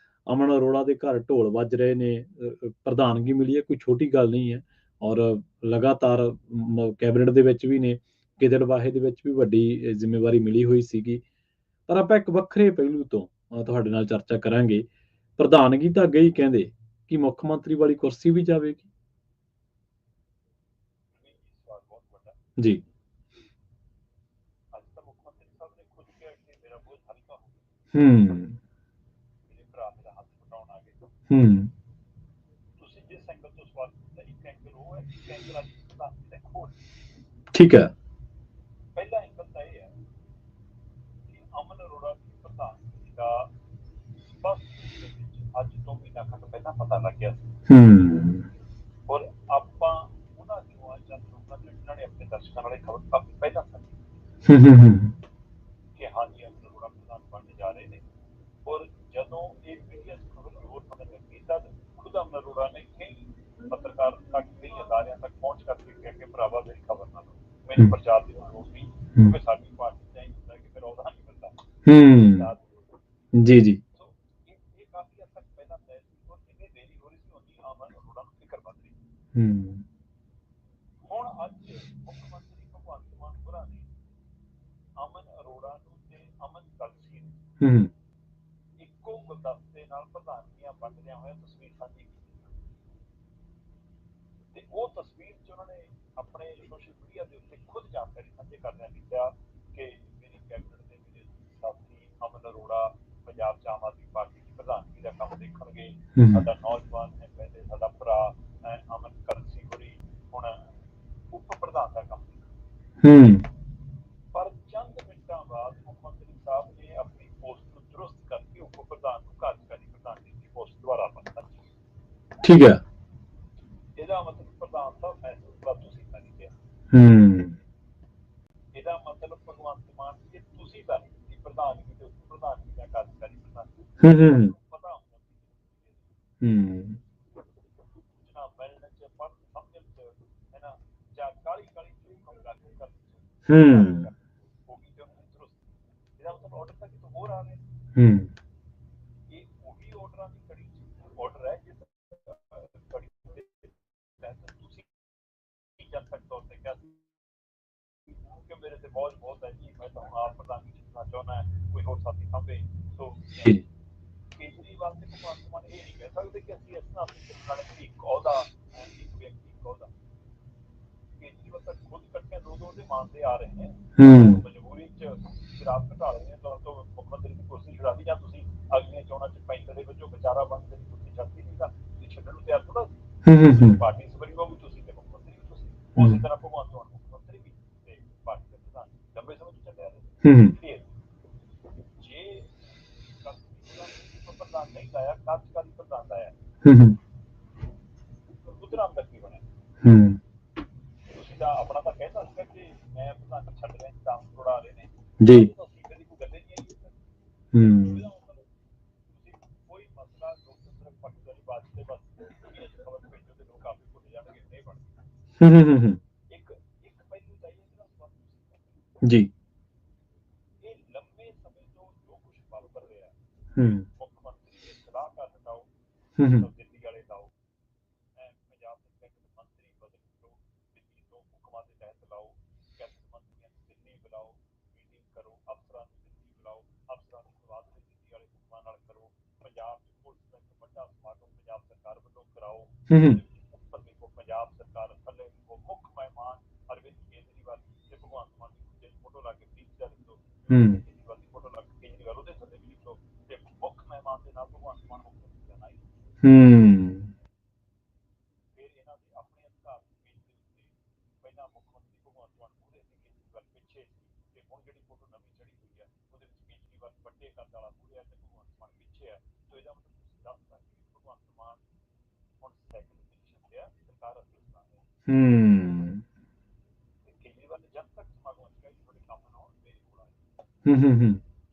ਅਮਨ ਅਰੋੜਾ ਦੇ ਘਰ ਢੋਲ ਵੱਜ ਰਹੇ ਨੇ, ਪ੍ਰਧਾਨਗੀ ਮਿਲੀ ਹੈ, ਕੋਈ ਛੋਟੀ ਗੱਲ ਨਹੀਂ ਹੈ। ਔਰ ਲਗਾਤਾਰ ਕੈਬਨਿਟ ਦੇ ਵਿੱਚ ਵੀ ਨੇ, ਗਿੱਦੜਬਾਹੇ ਦੇ ਵਿੱਚ ਵੀ ਵੱਡੀ ਜ਼ਿੰਮੇਵਾਰੀ ਮਿਲੀ ਹੋਈ ਸੀਗੀ। ਪਰ ਆਪਾਂ ਇੱਕ ਵੱਖਰੇ ਪਹਿਲੂ ਤੋਂ ਤੁਹਾਡੇ ਨਾਲ ਚਰਚਾ ਕਰਾਂਗੇ। ਪ੍ਰਧਾਨਗੀ ਤਾਂ ਗਈ, ਕਹਿੰਦੇ ਕਿ ਮੁੱਖ ਮੰਤਰੀ ਵਾਲੀ ਕੁਰਸੀ ਵੀ ਜਾਵੇਗੀ ਜੀ। ਅੱਜ ਤਾਂ ਮੁੱਖ ਮੰਤਰੀ ਸਾਹਿਬ ਨੇ ਖੁਦ ਕਿਹਾ ਕਿ ਮੇਰਾ ਬੋਝ ਹਲਕਾ ਹੋ ਗਿਆ, ਮੇਰੇ ਭਰਾ ਮੇਰਾ ਹੱਥ ਵਟਾਉਣ ਆ ਗਏ। ਤੁਸੀਂ ਜਿਸ ਐਂਗਲ ਤੋਂ ਸਵਾਲ ਕੀਤਾ, ਇੱਕ ਐਂਗਲ ਉਹ ਹੈ, ਇੱਕ ਐਂਗਲ ਅੱਜ ਪ੍ਰਧਾਨਗੀ ਦਾ ਖੋਲ। ਠੀਕ ਹੈ। ਪਹਿਲਾ ਐਂਗਲ ਤਾਂ ਇਹ ਹੈ ਕਿ ਅਮਨ ਅਰੋੜਾ ਦੀ ਪ੍ਰਧਾਨਗੀ ਦਾ ਸਪਸ਼ਟ ਰੂਪ ਦੇ ਵਿੱਚ ਅੱਜ ਤੋਂ ਮਹੀਨਾ ਖੰਡ ਪਹਿਲਾਂ ਪਤਾ ਲੱਗ ਗਿਆ ਸੀ। ਔਰ ਆਪਾਂ ਉਹਨਾਂ ਚੋਂ ਅੱਜ ਲੋਕਾਂ ਚੋਂ ਜਿਨ੍ਹਾਂ ਨੇ ਆਪਣੇ ਦਰਸ਼ਕਾਂ ਨਾਲ ਖਬਰ ਕਾਫੀ ਪਹਿਲਾਂ ਸਾਂਝੀ ਕਿ ਹਾਂਜੀ ਅਮਨ ਅਰੋੜਾ ਪ੍ਰਧਾਨ ਬਣਨ ਜਾ ਰਹੇ ਨੇ। ਔਰ ਜਦੋਂ ਇਹ ਮੀਡੀਆ ਖਬਰ ਜ਼ੋਰ ਪਕੜਨ ਲੱਗੀ ਤਦ ਖੁਦ ਅਮਨ ਅਰੋੜਾ ਨੇ ਕਈ ਪੱਤਰਕਾਰ ਤੱਕ, ਕਈ ਅਦਾਰਿਆਂ ਤੱਕ ਪਹੁੰਚ ਕਰਕੇ ਕਿਹਾ ਕਿ ਭਰਾਵਾ ਮੇਰੀ ਖਬਰ ਨਾ ਲਓ, ਮੈਨੂੰ ਪ੍ਰਚਾਰ ਦੀ ਲੋੜ ਨਹੀਂ, ਕਿਉਂਕਿ ਸਾਡੀ ਪਾਰਟੀ ਦਾ ਹੀ ਹੁੰਦਾ ਕਿ ਫਿਰ ਉਹਦਾ ਨਹੀਂ ਮਿਲਦਾ। ਜੀ ਜੀ। ਸੋ ਇਹ ਕਾਫੀ ਹੱਦ ਤੱਕ ਪਹਿਲਾਂ ਤੈਅ ਸੀ, ਔਰ ਜਿੰਨੀ ਦੇਰੀ ਹੋ ਰਹੀ ਸੀ ਉਨੀ ਅਮਨ ਅਰੋੜਾ ਨੂੰ ਫਿਕਰ ਵੱਧ ਰਹੀ। ਹੁਣ ਅੱਜ ਮੁੱਖ ਮੰਤਰੀ ਭਗਵੰਤ ਮਾਨ ਹੋਰਾਂ ਨੇ ਅਮਨ ਅਰੋੜਾ ਨੂੰ ਤੇ ਅਮਨ ਕਲਸੀ ਨੂੰ ਇੱਕੋ ਗੁਲਦਸਤੇ ਨਾਲ ਪ੍ਰਧਾਨਗੀਆਂ ਵੰਡਦਿਆਂ ਹੋਇਆ ਤਸਵੀਰ ਸਾਂਝੀ ਕੀਤੀ ਤੇ ਉਹ ਤਸਵੀਰ 'ਚ ਉਹਨਾਂ ਨੇ ਆਪਣੇ ਸੋਸ਼ਲ ਮੀਡੀਆ ਦੇ ਉੱਤੇ ਖੁਦ ਜਾਣਕਾਰੀ ਸਾਂਝੇ ਕਰਦਿਆਂ ਲਿਖਿਆ ਕਿ ਮੇਰੀ ਕੈਬਨਿਟ ਦੇ ਮੇਰੇ ਸਾਥੀ ਅਮਨ ਅਰੋੜਾ ਪੰਜਾਬ 'ਚ ਆਮ ਆਦਮੀ ਪਾਰਟੀ ਦੀ ਪ੍ਰਧਾਨਗੀ ਦਾ ਕੰਮ ਦੇਖਣਗੇ। ਸਾਡਾ ਨੌਜਵਾਨ ਐਮਐਲਏ, ਸਾਡਾ ਭਰਾ ਅਮਨ ਕਲਸੀ ਹੋਰੀ ਹੁਣ ਉਪ ਪ੍ਰਧਾਨ ਦਾ ਕੰਮ ਦੇਖਣਗੇ। ਪਰ ਚੰਦ ਮਿੰਟਾਂ ਬਾਅਦ ਮੁੱਖ ਮੰਤਰੀ ਸਾਹਿਬ ਨੇ ਆਪਣੀ ਪੋਸਟ ਨੂੰ ਦਰੁਸਤ ਕਰਕੇ ਉਪ ਪ੍ਰਧਾਨ ਨੂੰ ਕਾਰਜਕਾਰੀ ਪ੍ਰਧਾਨਗੀ ਦੀ ਪੋਸਟ ਦੁਆਰਾ ਪਾ ਦਿੱਤੀ। ਠੀਕ ਹੈ। ਇਹਦਾ ਮਤਲਬ ਪ੍ਰਧਾਨ ਸਾਹਿਬ ਫੈਸਲਾ ਤੁਸੀਂ ਤਾਂ ਨਹੀਂ ਲਿਆ। ਇਹਦਾ ਮਤਲਬ ਭਗਵੰਤ ਮਾਨ ਜੀ ਤੁਸੀਂ ਤਾਂ ਨਹੀਂ ਪ੍ਰਧਾਨਗੀ ਤੇ ਉਪ ਪ੍ਰਧਾਨਗੀ ਦਾ ਕਾਰਜਕਾਰੀ ਪ੍ਰਧਾਨ ਪਤਾ ਹੁੰਦਾ ਸੂਚਨਾ ਮਿਲਣ ਚ, ਪੜ੍ਹਨ ਸਮਝਣ ਚ, ਹੈ ਨਾ, ਜਾਂ ਕਾਲੀ ਕਾਲੀ ਚ ਕੰਮ ਲਾਗੂ ਕਰਨ ਚ ਹੋ ਗਈ ਤੇ ਉਹਨੂੰ ਦਰੁਸਤ। ਇਹਦਾ ਮਤਲਬ ਆਰਡਰ ਤਾਂ ਕਿਤੋਂ ਹੋਰ ਆ ਰਹੇ। ਇਹ ਉਹੀ ਆਰਡਰਾਂ ਦੀ ਕੜੀ ਆਰਡਰ ਹੈ ਜਿਸ ਕੜੀ ਦੇ ਤਹਿਤ ਤੁਸੀਂ ਜਨਤਕ ਤੌਰ ਤੇ ਕਿਹਾ ਕਿ ਮੇਰੇ ਤੇ ਬੋਝ ਬਹੁਤ ਹੈ ਜੀ, ਮੈਂ ਤਾਂ ਹੁਣ ਆਪ ਪ੍ਰਧਾਨਗੀ ਜਿੱਤਣਾ ਚਾਹੁੰਦਾ, ਕੋਈ ਹੋਰ ਸਾਥੀ ਸਾਂਭੇ। ਸੋ ਕੇਜਰੀਵਾਲ ਤੇ ਭਗਵੰਤ ਮਾਨ ਇਹ ਨਹੀਂ ਕਹਿ ਸਕਦੇ ਕਿ ਅਸੀਂ ਇਸ ਨਾਲ ਇੱਕ ਅਹੁਦਾ, ਇੱਕ ਵਿਅਕਤੀ, ਇੱਕ ਅਹੁਦਾ। ਕੇਜਰੀਵਾਲ ਤਾਂ ਖੁਦ ਇਕੱਠੇ ਦੋ ਦੇ ਮਾਨਦੇ ਆ ਰਹੇ ਨੇ, ਮਜਬੂਰੀ ਚ ਸ਼ਰਾਬ ਘਟਾ ਰਹੇ ਨੇ ਤਾਂ ਮੁੱਖ ਮੰਤਰੀ ਦੀ ਕੁਰਸੀ ਛੁਡਾ ਲਈ, ਜਾਂ ਤੁਸੀਂ ਅਗਲੀਆਂ ਚੋਣਾਂ ਚ ਪੈਂਤਰ ਦੇ ਵਿੱਚੋਂ ਵਿਚਾਰਾ ਬਣਦੇ ਦੀ ਕੁਰਸੀ ਛੱਡਦੀ ਨਹੀਂ ਤਾਂ ਤੁਸੀਂ ਛੱਡਣ ਨੂੰ ਤਿਆਰ ਥੋੜਾ ਸੀ। ਪਾਰਟੀ ਸੁਪਰੀਮੋ ਵੀ ਤੁਸੀਂ ਤੇ ਮੁੱਖ ਮੰਤਰੀ ਵੀ ਤੁਸੀਂ, ਉਸੇ ਤਰ੍ਹਾਂ ਭਗਵੰਤ ਮਾਨ ਮੁੱਖ ਮੰਤਰੀ ਵੀ ਤੇ ਪਾਰਟੀ ਦੇ ਪ੍ਰਧਾਨ ਲੰਬੇ ਸਮੇਂ ਤੋਂ ਚੱਲਿਆ ਰਹੇ। ਜੇ ਪ੍ਰਧਾਨ ਨਹੀਂ ਲਾਇਆ, ਕਾਰਜਕਾਰੀ ਪ੍ਰਧਾਨ ਲਾਇਆ, ਗੁਜਰਾਤ ਦਾ ਕੀ ਬਣਿਆ? ਤੁਸੀਂ ਤਾਂ ਆਪਣਾ ਤਾਂ ਕਹਿਤਾ ਸੀਗਾ ਕਿ ਮੈਂ ਪ੍ਰਧਾਨ ਛੱਡ ਰਿਹਾ, ਕੰਮ ਥੋੜਾ ਆ ਰਹੇ ਨੇ ਜੀ, ਅਸਤੀਫੇ ਦੀ ਕੋਈ ਗੱਲ ਨਹੀਂ ਆਈ। ਤੁਸੀਂ ਕੋਈ ਮਸਲਾ ਲੋਕਤੰਤਰਕ ਪੱਖ ਦਾ ਨਹੀਂ, ਬਾਤ ਤੇ ਬਸ ਖਬਰ ਭੇਜੋ ਤੇ ਲੋਕ ਆਪੇ ਭੁੱਲ ਜਾਣਗੇ, ਨਹੀਂ ਬਣਦਾ। ਇੱਕ ਪਹਿਲੂ ਤਾਂ ਇਹ ਜੀ, ਇਹ ਲੰਬੇ ਸਮੇਂ ਤੋਂ ਜੋ ਕੁਝ ਵਾਪਰ ਰਿਹਾ, ਮੁੱਖ ਮੰਤਰੀ ਦੇ ਸਲਾਹਕਾਰ ਹਟਾਓ, ਦਿੱਲੀ ਵਾਲੇ ਲਾਓ, ਪੰਜਾਬ ਦੇ ਕੈਬਨਿਟ ਮੰਤਰੀ ਬਦਲ ਲਓ, ਦਿੱਲੀ ਤੋਂ ਹੁਕਮਾਂ ਦੇ ਤਹਿਤ ਲਾਓ, ਕੈਬਨਿਟ ਮੰਤਰੀਆਂ ਨੂੰ ਦਿੱਲੀ ਬੁਲਾਓ, ਮੀਟਿੰਗ ਕਰੋ, ਅਫਸਰਾਂ ਨੂੰ ਦਿੱਲੀ ਬੁਲਾਓ, ਕਰਾਓ। ਹੂੰ ਉੱਪਰ ਦੇਖੋ ਪੰਜਾਬ ਸਰਕਾਰ, ਥੱਲੇ ਦੇਖੋ ਮੁੱਖ ਮਹਿਮਾਨ ਅਰਵਿੰਦ ਕੇਜਰੀਵਾਲ ਤੇ ਭਗਵੰਤ ਮਾਨ ਦੀ ਫੋਟੋ ਲਾ ਕੇ ਪਲੀਜ਼ ਦਾ ਲਿਖੋ, ਹੂੰ ਕੇਜਰੀਵਾਲ ਦੀ ਫੋਟੋ ਲਾ ਕੇ ਕੇਜਰੀਵਾਲ ਉਹਦੇ ਥੱਲੇ ਵੀ ਲਿਖੋ, ਤੇ ਮੁੱਖ ਮਹਿਮਾਨ ਦੇ ਨਾਲ ਭਗਵੰਤ ਮਾਨ ਮੁੱਖ ਮੰਤਰੀ ਦਾ ਨਾਂ ਹੀ। ਹੂੰ ਫਿਰ ਇਹਨਾਂ ਦੇ ਆਪਣੇ ਅਧਿਕਾਰ ਪੇਜ ਦੇ ਉੱਤੇ ਪਹਿਲਾਂ ਮੁੱਖ ਮੰਤਰੀ ਭਗਵੰਤ ਮਾਨ ਮੂਹਰੇ ਸੀ, ਕੇਜਰੀਵਾਲ ਪਿੱਛੇ ਸੀ, ਤੇ ਹੁਣ ਜਿਹੜੀ ਫੋਟੋ ਨਵੀਂ ਚੜੀ ਹੋਈ ਹੈ ਉਹਦੇ ਵਿੱਚ ਕੇਜਰੀਵਾਲ ਵੱਡੇ ਕੱਦ ਵਾਲਾ ਮੂਹਰੇ ਹੈ ਤੇ ਭਗਵੰਤ ਮਾਨ ਪਿੱਛੇ ਹੈ। ਸੋ ਇਹਦਾ ਮਤਲਬ ਤੁਸੀਂ ਦੱਸ ਸਕਦੇ ਕਿ ਭਗਵੰਤ ਮਾਨ ਹੁਣ ਸੈਕੰਡ ਪੋਜੀਸ਼ਨ ਤੇ ਆ, ਸਰਕਾਰ ਅਸਲ ਚਲਾਉਂਦੇ ਆ। ਤੇ ਕੇਜਰੀਵਾਲ ਨੇ ਜਨਤਕ ਸਮਾਗਮ ਚ ਕਿਹਾ ਜੀ ਤੁਹਾਡੇ ਕੰਮ ਨਾ ਹੋਣ ਮੇਰੇ ਕੋਲ ਆਏ।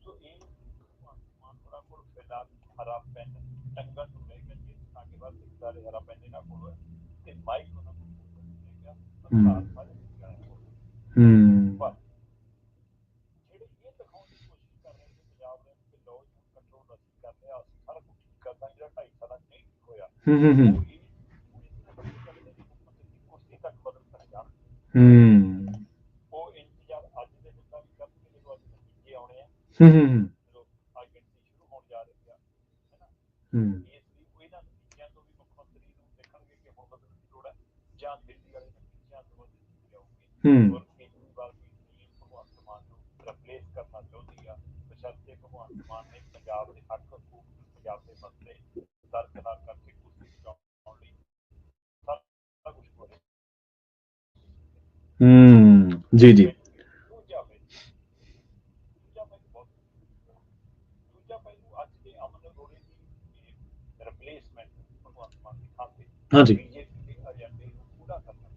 ਸੋ ਇਹ ਭਗਵੰਤ ਮਾਨ ਹੋਰਾਂ ਕੋਲ ਫਿਲਹਾਲ ਹਰਾ ਪੈਨ ਟੰਗਣ ਨੂੰ ਰਹਿ ਗਿਆ ਜੀ, ਤਾਂ ਕਿ ਬਸ ਇੱਕ ਸਾਰੇ ਹਰਾ ਪੈਨ ਇਹਨਾਂ ਕੋਲ ਹੈ ਤੇ ਮਾਈਕ ਉਹਨਾਂ ਕੋਲ ਰਹਿ ਗਿਆ, ਅਧਿਕਾਰ ਸਾਰੇ ਨਿਕਲਿਆ। ਪਰ ਜਿਹੜੇ ਇਹ ਦਿਖਾਉਣ ਦੀ ਕੋਸ਼ਿਸ਼ ਕਰ ਰਹੇ ਨੇ ਪੰਜਾਬ ਦੇ ਕਿ ਲੋ ਜੀ ਕੰਟਰੋਲ ਅਸੀਂ ਕਰ ਲਿਆ, ਅਸੀਂ ਸਾਰਾ ਕੁਝ ਠੀਕ ਕਰਦਾ, ਜਿਹੜਾ 2.5 ਸਾਲਾਂ ਚ ਨਹੀਂ ਠੀਕ ਹੋਇਆ ਉਹ ਇਹ ਸਕਦੇ ਕਿ ਮੁੱਖ ਮੰਤਰੀ ਦੀ ਕੁਰਸੀ ਤੱਕ ਬਦਲ ਕਰ ਜਾਣ। ਉਹ ਇੰਤਜ਼ਾਰ ਅੱਜ ਦੇ ਦਿਨ ਦਾ ਵੀ ਕਰਨਗੇ ਜਦੋਂ ਅੱਜ ਨਤੀਜੇ ਆਉਣੇ ਆ, ਜਦੋਂ ਆ ਗਿਣਤੀ ਸ਼ੁਰੂ ਹੋਣ ਜਾ ਰਹੀ ਆ, ਹੈ ਨਾ। ਇਸ ਲਈ ਉਹ ਇਹਨਾਂ ਨਤੀਜਿਆਂ ਤੋਂ ਵੀ ਮੁੱਖ ਮੰਤਰੀ ਨੂੰ ਦੇਖਣਗੇ ਕਿ ਹੁਣ ਬਦਲਣ ਦੀ ਲੋੜ ਹੈ, ਜਾਂ ਦਿੱਲੀ ਵਾਲੇ ਨਤੀਜਿਆਂ ਤੋਂ ਬਦਲ ਜਾਊਗੀ। ਔਰ ਕੇਜਰੀਵਾਲ ਦੀ ਟੀਮ ਭਗਵੰਤ ਮਾਨ ਨੂੰ ਰਿਪਲੇਸ ਕਰਨਾ ਚਾਹੁੰਦੀ ਆ, ਬਸ਼ਰਤੇ ਭਗਵੰਤ ਮਾਨ ਨੇ ਪੰਜਾਬ ਦੇ ਹੱਕ ਹਕੂਕ, ਪੰਜਾਬ ਦੇ ਮਸਲੇ ਦਰਕਿਨਾਰ ਕਰਕੇ ਕੁਰਸੀ ਬਚਾਉਣ ਲਈ ਸਾਰਾ ਕੁਝ ਕਰੇ। ਜੀ ਜੀ ਦੂਜਾ ਪਹਿਲੂ ਅੱਜ ਦੇ ਅਮਨ ਅਰੋੜੇ ਦੀ ਰਿਪਲੇਸਮੈਂਟ ਭਗਵੰਤ ਮਾਨ ਦੀ ਥਾਂ ਤੇ ਹਾਂਜੀ ਬੀਜੇਪੀ ਦੇ ਏਜੰਡੇ ਨੂੰ ਪੂਰਾ ਕਰਨਾ।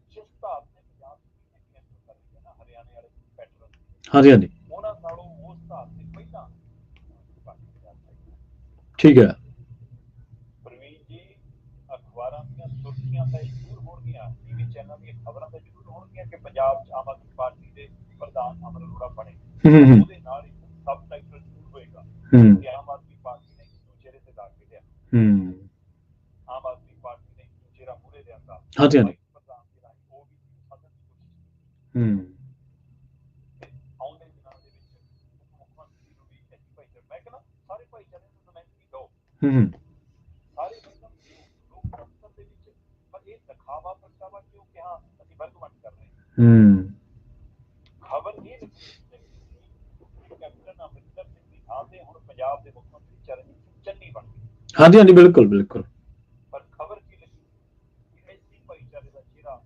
ਜਿਸ ਹਿਸਾਬ ਨੇ ਪੰਜਾਬ ਦੀ ਬੀਜੇਪੀ ਕਰ ਰਹੀ ਹੈ ਨਾ, ਹਰਿਆਣੇ ਵਾਲੇ ਪੈਟਰਨ, ਹਾਂਜੀ ਉਹਨਾਂ ਨਾਲੋਂ ਉਸ ਹਿਸਾਬ ਤੇ ਪਹਿਲਾਂ ਠੀਕ ਹੈ। ਪ੍ਰਵੀਨ ਜੀ, ਅਖਬਾਰਾਂ ਦੀਆਂ ਸੁਰਖੀਆਂ ਤਾਂ ਜ਼ਰੂਰ ਹੋਣਗੀਆਂ, ਟੀਵੀ ਚੈਨਲ ਦੀਆਂ ਖਬਰਾਂ ਤਾਂ ਜ਼ਰੂਰ ਹੋਣਗੀਆਂ ਕਿ ਪੰਜਾਬ 'ਚ ਆਮ ਆਦਮੀ ਪਾਰਟੀ ਦੇ ਪ੍ਰਧਾਨ ਅਮਨ ਅਰੋੜਾ ਬਣੇ, ਉਹਦੇ ਨਾਲ ਹੀ ਸਬ ਟਾਈਟਲ ਜ਼ਰੂਰ ਹੋਏਗਾ ਕਿ ਆਮ ਆਦਮੀ ਪਾਰਟੀ ਨੇ ਇੱਕ ਚਿਹਰੇ ਤੇ ਲਾ ਕੇ ਲਿਆ, ਆਮ ਆਦਮੀ ਪਾਰਟੀ ਨੇ ਇੱਕ ਚਿਹਰਾ ਮੂਹਰੇ ਲਿਆਂਦਾ, ਪ੍ਰਧਾਨ ਜਿਹੜਾ ਉਹ ਵੀ ਸਾਧਨ ਦੀ ਕੋਸ਼ਿਸ਼ ਕੀਤੀ। ਆਉਂਦੇ ਦਿਨਾਂ ਦੇ ਵਿੱਚ ਮੁੱਖ ਮੰਤਰੀ ਨੂੰ ਵੀ ਐਸੀ ਭਾਈਚਾਰੇ, ਮੈਂ ਕਹਿੰਦਾ ਸਾਰੇ ਭਾਈਚਾਰੇ ਨੂੰ ਨੁਮਾਇੰਦਗੀ ਦਿਓ, ਸਾਰੇ ਮਤਲਬ ਲੋਕਤੰਤਰ ਦੇ ਵਿੱਚ, ਪਰ ਇਹ ਦਿਖਾਵਾ ਪ੍ਰਗਟਾਵਾ ਕਿਉਂ ਕਿ ਹਾਂ ਅਸੀਂ ਵਰਗਮੰਟ ਕਰ ਰਹੇ ਹਾਂ। ਖਬਰ ਇਹ ਲੱਗੀ ਕੈਪਟਨ ਅਮਰਿੰਦਰ ਸਿੰਘ ਦੀ ਥਾਂ ਤੇ ਹੁਣ ਪੰਜਾਬ ਦੇ ਮੁੱਖ ਮੰਤਰੀ ਚਰਨਜੀਤ ਸਿੰਘ ਚੰਨੀ ਬਣ ਗਏ। ਹਾਂਜੀ ਬਿਲਕੁਲ। ਪਰ ਖਬਰ ਕੀ ਲੱਗੀ ਕਿ ਐਸੀ ਭਾਈਚਾਰੇ ਦਾ ਚਿਹਰਾ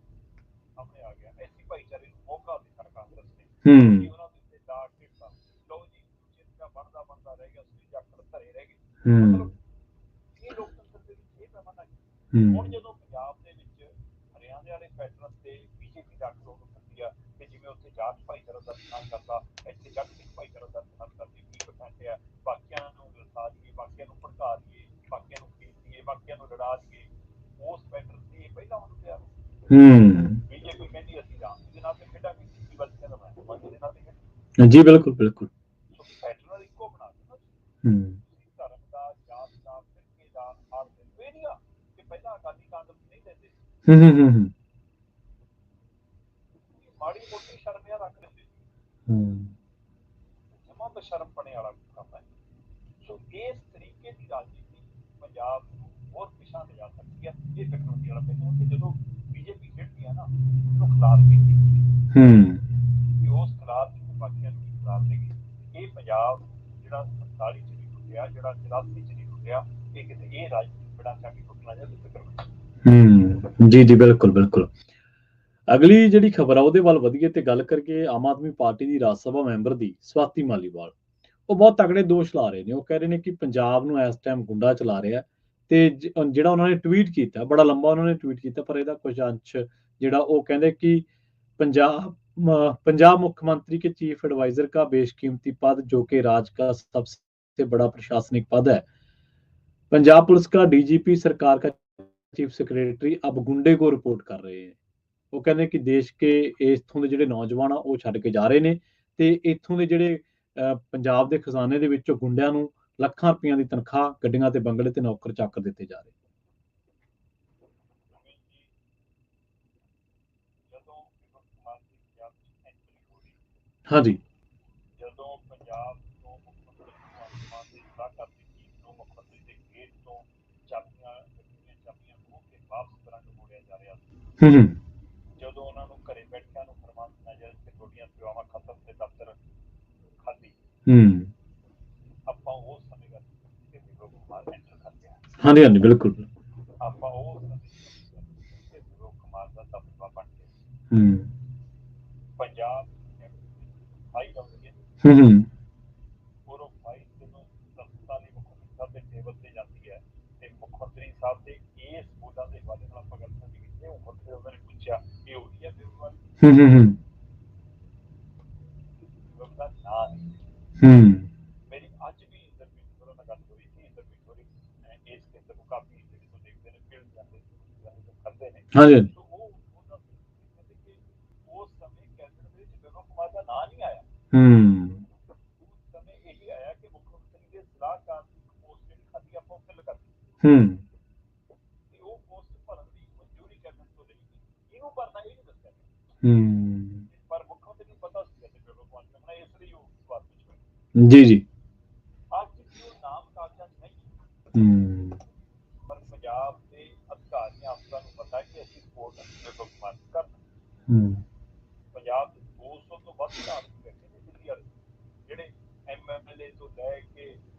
ਸਾਹਮਣੇ ਆ ਗਿਆ, ਐਸੀ ਭਾਈਚਾਰੇ ਨੂੰ ਮੌਕਾ ਦਿੱਤਾ ਕਾਂਗਰਸ ਨੇ, ਉਹਨਾਂ ਦੇ ਉੱਤੇ ਦਾਗ ਦਿੱਤਾ, ਲਓ ਜੀ ਚਿਹਰਾ ਬਣਦਾ ਰਹਿ ਗਿਆ, ਸੂਈ ਜਾਖੜ ਧਰੇ ਰਹਿ ਗਏ। ਮਤਲਬ ਇਹ ਲੋਕਤੰਤਰ ਦੇ ਵਿੱਚ ਇਹ ਪੈਮਾਨਾ ਹੁਣ ਜਦੋਂ ਪੰਜਾਬ ਦੇ ਵਿੱਚ ਹਰਿਆਣੇ ਵਾਲੇ ਪੈਟਰਨ ਤੇ ਬੀਜੇਪੀ ਦਾ ਅੱਖ ਉਹਨੂੰ ਕਰਦੀ ਆ ਕਿ ਜਿਵੇਂ ਉੱਥੇ ਜਾਟ ਭਾਈਚਾਰਾ ਦਾ ਨੁਕਸਾਨ ਕਰਦਾ, ਇੱਥੇ ਜੱਟ ਸਿੱਖ ਭਾਈਚਾਰਾ ਦਾ ਨੁਕਸਾਨ ਕਰਦੀ, 20% ਆ, ਬਾਕੀਆਂ ਨੂੰ ਲਸਾ ਦਈਏ, ਬਾਕੀਆਂ ਨੂੰ ਭੜਕਾ ਦਈਏ, ਬਾਕੀਆਂ ਨੂੰ ਖੇਡ ਦਈਏ, ਬਾਕੀਆਂ ਨੂੰ ਲੜਾ ਦਈਏ, ਉਸ ਪੈਟਰਨ ਤੇ ਪਹਿਲਾਂ ਉਹਨੂੰ ਤਿਆਰ ਬੀਜੇਪੀ ਕਹਿੰਦੀ ਅਸੀਂ ਰਾਮ ਦੇ ਨਾਲ ਤੇ ਖੇਡਾਂਗੇ, ਕੇਜਰੀਵਾਲ ਕਹਿੰਦਾ ਮੈਂ ਹਿਮਾਚਲ ਦੇ ਨਾਲ ਖੇਡਾਂਗੇ। ਜੀ ਬਿਲਕੁਲ। ਸੋ ਪੈਟਰਨ ਇੱਕੋ ਬਣਾ ਦਿੱਤਾ, ਧਰਮ ਦਾ, ਜਾਤ ਦਾ, ਫਿਰਕੇ ਦਾ, ਹਾਰ ਇਹ ਨਹੀਂ ਆ ਕਿ ਪਹਿਲਾਂ ਅਕਾਲੀ ਕਾਂਗਰਸ ਨਹੀਂ ਦਿੰਦੇ, ਮਾੜੀ ਮੋਟੀ ਸ਼ਰਮਿਆ ਰੱਖ ਦਿੰਦੇ ਸੀ, ਜਮਾ ਬਸ਼ਰਮ ਪਣੇ ਵਾਲਾ ਕੰਮ ਹੈ। ਸੋ ਇਸ ਤਰੀਕੇ ਦੀ ਰਾਜਨੀਤੀ ਪੰਜਾਬ ਨੂੰ ਹੋਰ ਪਿਛਾਂ ਲਿਜਾ ਸਕਦੀ ਹੈ। ਇਹ ਟੈਕਨੋਲੋਜੀ ਵਾਲਾ ਪਹਿਲੂ ਕਿ ਜਦੋਂ ਬੀਜੇਪੀ ਖੇਡਦੀ ਹੈ ਨਾ ਉਹਨੂੰ ਖਿਲਾਰ ਕੀਤੀ ਕਿ ਉਸ ਖਿਲਾਰ ਚ ਬਾਕੀਆਂ ਨੂੰ ਖਿਲਾਰ ਦੇਗੀ। ਇਹ ਪੰਜਾਬ ਜਿਹੜਾ 47 ਚ ਨਹੀਂ ਟੁੱਟਿਆ, ਜਿਹੜਾ 84 ਚ ਨਹੀਂ ਟੁੱਟਿਆ, ਇਹ ਕਿਤੇ ਇਹ ਰਾਜਨੀਤੀ ਬੜਾ ਚੰਗੀ ਟੁੱਟਣਾ ਜਾਂ ਜੀ ਬਿਲਕੁਲ। ਅਗਲੀ ਜਿਹੜੀ ਖਬਰ ਆ ਉਹਦੇ ਵੱਲ ਵਧੀਏ ਤੇ ਗੱਲ ਕਰਕੇ ਆਮ ਆਦਮੀ ਪਾਰਟੀ ਦੀ ਰਾਜ ਸਭਾ ਮੈਂਬਰ ਦੀ ਸਵਾਤੀ ਮਾਲੀਵਾਲ, ਉਹ ਬਹੁਤ ਤਗੜੇ ਦੋਸ਼ ਲਾ ਰਹੇ ਨੇ। ਉਹ ਕਹਿ ਰਹੇ ਨੇ ਕਿ ਪੰਜਾਬ ਨੂੰ ਇਸ ਟਾਈਮ ਗੁੰਡਾ ਚਲਾ ਰਿਹਾ ਤੇ ਜਿਹੜਾ ਉਹਨਾਂ ਨੇ ਟਵੀਟ ਕੀਤਾ, ਬੜਾ ਲੰਬਾ ਉਹਨਾਂ ਨੇ ਟਵੀਟ ਕੀਤਾ, ਪਰ ਇਹਦਾ ਕੁਝ ਅੰਸ਼ ਜਿਹੜਾ ਉਹ ਕਹਿੰਦੇ ਕਿ पंजाब मुख्यमंत्री के चीफ एडवाइजर का बेशकीमती पद जो कि राज्य का सबसे बड़ा प्रशासनिक पद है, पंजाब पुलिस का डीजीपी, सरकार का चीफ सेक्रेटरी अब गुंडे को रिपोर्ट कर रहे हैं। वो कहते कि देश के इत्थों के जिहड़े नौजवान आ वो छड्ड के जा रहे हैं ते इत्थों के जिहड़े पंजाब के खजाने दे विचों गुंडियां नूं ਲੱਖਾਂ ਰੁਪਈਆਂ ਦੀ ਤਨਖਾਹ, ਗੱਡੀਆਂ ਤੇ ਬੰਗਲੇ ਤੇ ਨੌਕਰ ਚਾਕਰ ਦਿੱਤੇ ਜਾ ਰਹੇ। ਹਾਂਜੀ, ਜਦੋਂ ਪੰਜਾਬ ਤੋਂ ਮੁੱਖ ਮੰਤਰੀ ਭਗਵੰਤ ਮਾਨ ਦੀ ਸਲਾਹਕਾਰ ਦੀ ਟੀਮ ਨੂੰ ਮੁੱਖ ਮੰਤਰੀ ਦੇ ਗੇਟ ਤੋਂ ਜਦੋਂ ਉਹਨਾਂ ਨੂੰ ਘਰੇ ਬੈਠਿਆਂ ਨੂੰ ਫਰਮਾਨ ਨਜ਼ਰ ਤੇ ਤੁਹਾਡੀਆਂ ਸੇਵਾਵਾਂ ਖਤਮ ਤੇ ਦਫ਼ਤਰ ਖਾਲੀ, ਆਪਾਂ ਉਸ ਸਮੇਂ ਗੱਲ ਤੇ ਵਿਭਵ ਕੁਮਾਰ ਐਂਟਰ ਕਰ ਗਿਆ। ਹਾਂਜੀ ਹਾਂਜੀ ਬਿਲਕੁਲ। ਆਪਾਂ ਉਸ ਸਮੇਂ ਤੇ ਵਿਭਵ ਕੁਮਾਰ ਦਾ ਦਫ਼ਤਰ ਬਣ ਗਿਆ। ਪੰਜਾਬ ਹਾਈ ਲਾਉਂਦੀ ਹੈ ਔਰ ਹਾਈ ਜਦੋਂ ਦਫ਼ਤਰਾਂ ਦੀ ਮੁੱਖ ਮੰਤਰੀ ਸਾਹਿਬ ਦੇ ਟੇਬਲ ਤੇ ਜਾਂਦੀ ਹੈ ਤੇ ਮੁੱਖ ਮੰਤਰੀ ਸਾਹਿਬ ਦੇ ਇਸ ਬੋਲਾਂ ਦੇ ਹਵਾਲੇ ਨਾਲ ਆਪਾਂ ਗੱਲ ਸਾਡੀ ਕੀਤੀ। ਉਹ ਮੁੱਖ ਉਹਨਾਂ ਨੇ ਪੁੱਛਿਆ ਇਹ ਉਹੀ ਹੈ ਵਿਭਵ ਦਾ ਨਾਂ ਹੈ। ਮੇਰੀ ਅੱਜ ਵੀ ਇੰਟਰਵਿਊ ਉਹਨਾਂ ਨਾਲ ਗੱਲ ਹੋਈ ਸੀ। ਇੰਟਰਵਿਊ ਇਸ ਖੇਤਰ ਨੂੰ ਕਾਫੀ ਜਿਹੜੇ ਤੋਂ ਦੇਖਦੇ ਨੇ ਫਿਲਮ ਜਾਂਦੇ ਕਰਦੇ ਨੇ। ਹਾਂਜੀ ਉਸ ਸਮੇਂ ਕੈਬਨਿਟ ਦੇ ਵਿੱਚ ਵਿਭਵ ਕੁਮਾਰ ਦਾ ਨਾਂ ਨਹੀਂ ਆਇਆ। ਉਸ ਸਮੇਂ ਇਹੀ ਆਇਆ ਕਿ ਮੁੱਖ ਮੰਤਰੀ ਦੇ ਸਲਾਹਕਾਰ ਦੀ ਪੋਸਟ ਜਿਹੜੀ ਖਾਲੀ ਆਪਾਂ ਉੱਥੇ ਲਗਾ ਦਿੱਤੀ ਤੇ ਉਹ ਪੋਸਟ ਭਰਨ ਦੀ ਮਨਜ਼ੂਰੀ ਕੈਬਨਿਟ ਤੋਂ ਲਈ ਗਈ। ਇਹਨੂੰ ਭਰਨਾ ਇਹ ਨਹੀਂ ਦੱਸਿਆ ਪਰ ਮੁੱਖ ਮੰਤਰੀ ਨੂੰ ਪਤਾ ਸੀ ਕਿ ਵਿਭਵ ਕੁਮਾਰ ਕਰਨਾ, ਇਸ ਲਈ ਉਹ ਬਾਤ ਪੁੱਛ ਜੀ ਜੀ। ਅੱਜ ਵੀ ਉਹ ਨਾਮ ਕਾਗਜ਼ਾਂ 'ਚ ਨਹੀਂ ਪਰ ਪੰਜਾਬ ਦੇ ਅਧਿਕਾਰੀਆਂ ਅਫਸਰਾਂ ਨੂੰ ਪਤਾ ਕਿ ਅਸੀਂ ਸਪੋਰਟ ਵਿਭਵ ਕੁਮਾਰ ਦੀ ਕਰਨਾ। ਪੰਜਾਬ ਦੇ 200 ਤੋਂ ਵੱਧ ਧਾਰਮਿਕ ਬੈਠੇ ਨੇ ਦਿੱਲੀ ਵਾਲੇ, ਜਿਹੜੇ MLA ਤੋਂ ਲੈ ਕੇ